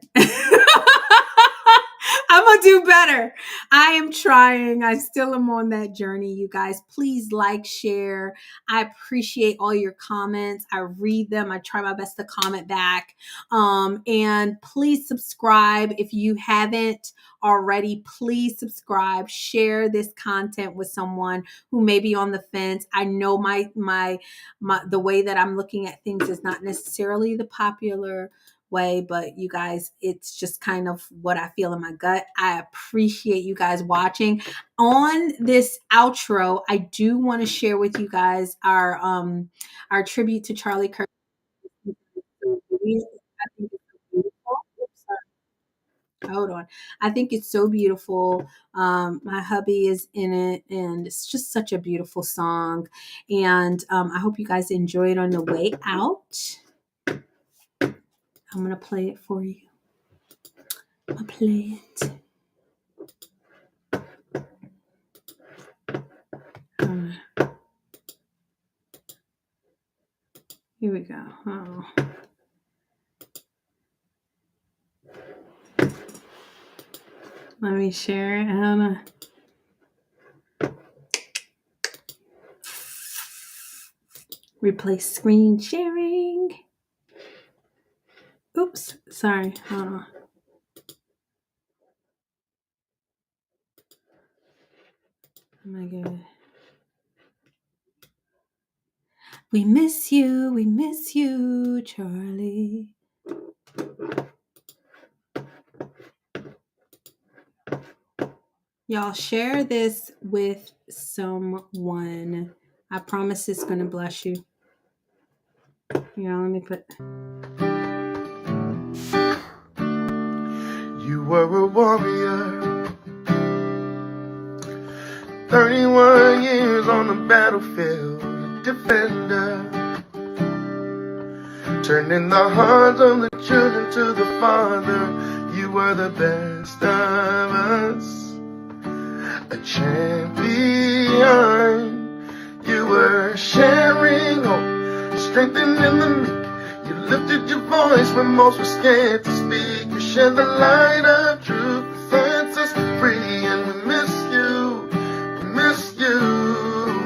I'm going to do better. I am trying. I still am on that journey, you guys. Please like, share. I appreciate all your comments. I read them. I try my best to comment back. And please subscribe if you haven't already. Please subscribe. Share this content with someone who may be on the fence. I know my the way that I'm looking at things is not necessarily the popular way, but you guys, it's just kind of what I feel in my gut. I appreciate you guys watching. On this outro, I do want to share with you guys our tribute to Charlie Kirk. I think it's so beautiful. Hold on. I think it's so beautiful. My hubby is in it, and it's just such a beautiful song. And I hope you guys enjoy it on the way out. I'm going to play it for you. I'll play it. Here we go. Oh. Let me share it. Anna. Replace screen sharing. Oops, sorry. Hold on. Oh my God. We miss you, Charlie. Y'all share this with someone. I promise it's going to bless you. Let me put... You were a warrior, 31 years on the battlefield, a defender, turning the hearts of the children to the Father. You were the best of us, a champion. You were sharing hope, strengthening the meek. You lifted your voice when most were scared to speak. You shed the light of truth that sets us free. And we miss you,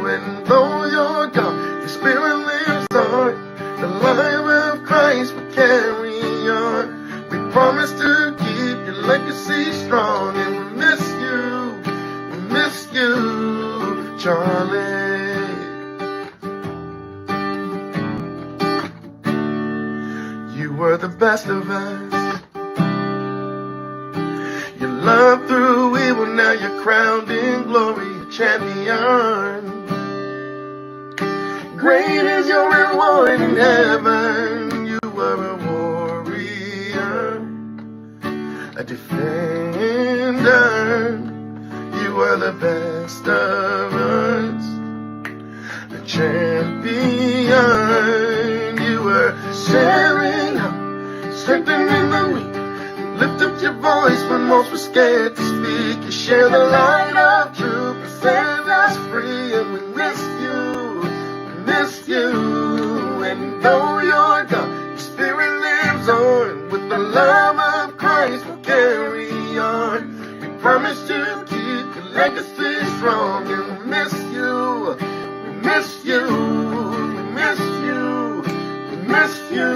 and though you're gone, your spirit lives on. The light of Christ will carry on. We promise to keep your legacy strong. And we miss you, Charlie. You were the best of us. Your love through evil, now you're crowned in glory, champion. Great is your reward in heaven. You were a warrior, a defender. You were the best of us. A champion, you were sharing hope, strengthening the weak. Lift up your voice when most were scared to speak. You share the light of truth and set us free. And we miss you. And though you're gone, your spirit lives on. With the love of Christ, we'll carry on. We promise to keep your legacy strong. And we miss you. We miss you. We miss you. We miss you.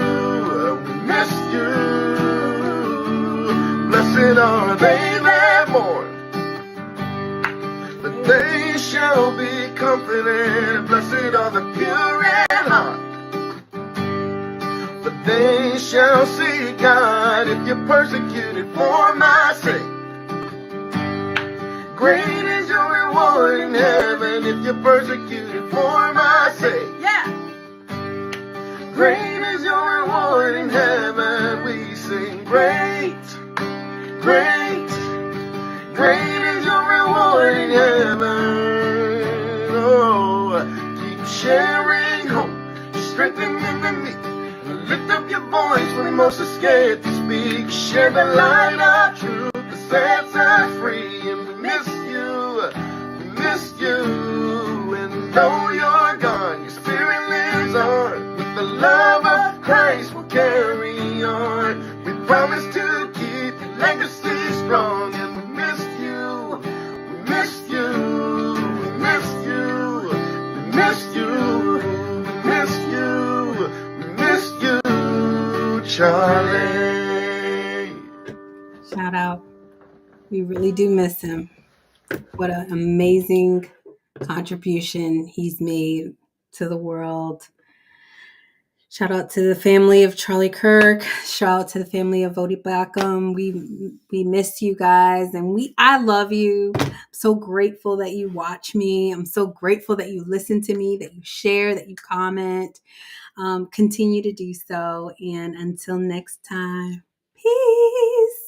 We miss you. Blessed are they that mourn, but they shall be comforted. Blessed are the pure in heart, but they shall see God. If you're persecuted for my sake, great is your reward in heaven. If you're persecuted for my sake, great is your reward in heaven. We sing great. Great, great is your reward in heaven. Oh, keep sharing hope, strengthening the meek. Lift up your voice when most are scared to speak. Share the light of truth that sets us free. And we miss you, we miss you. And though you're gone, your spirit lives on. With the love of Christ, we'll carry on. We promise to keep your legacy strong. And we miss you, we miss you, we miss you, we miss you, we miss you, we miss you, Charlie. Shout out. We really do miss him. What an amazing contribution he's made to the world. Shout out to the family of Charlie Kirk. Shout out to the family of Odie Blackham. We miss you guys, and I love you. I'm so grateful that you watch me. I'm so grateful that you listen to me, that you share, that you comment. Continue to do so. And until next time, peace.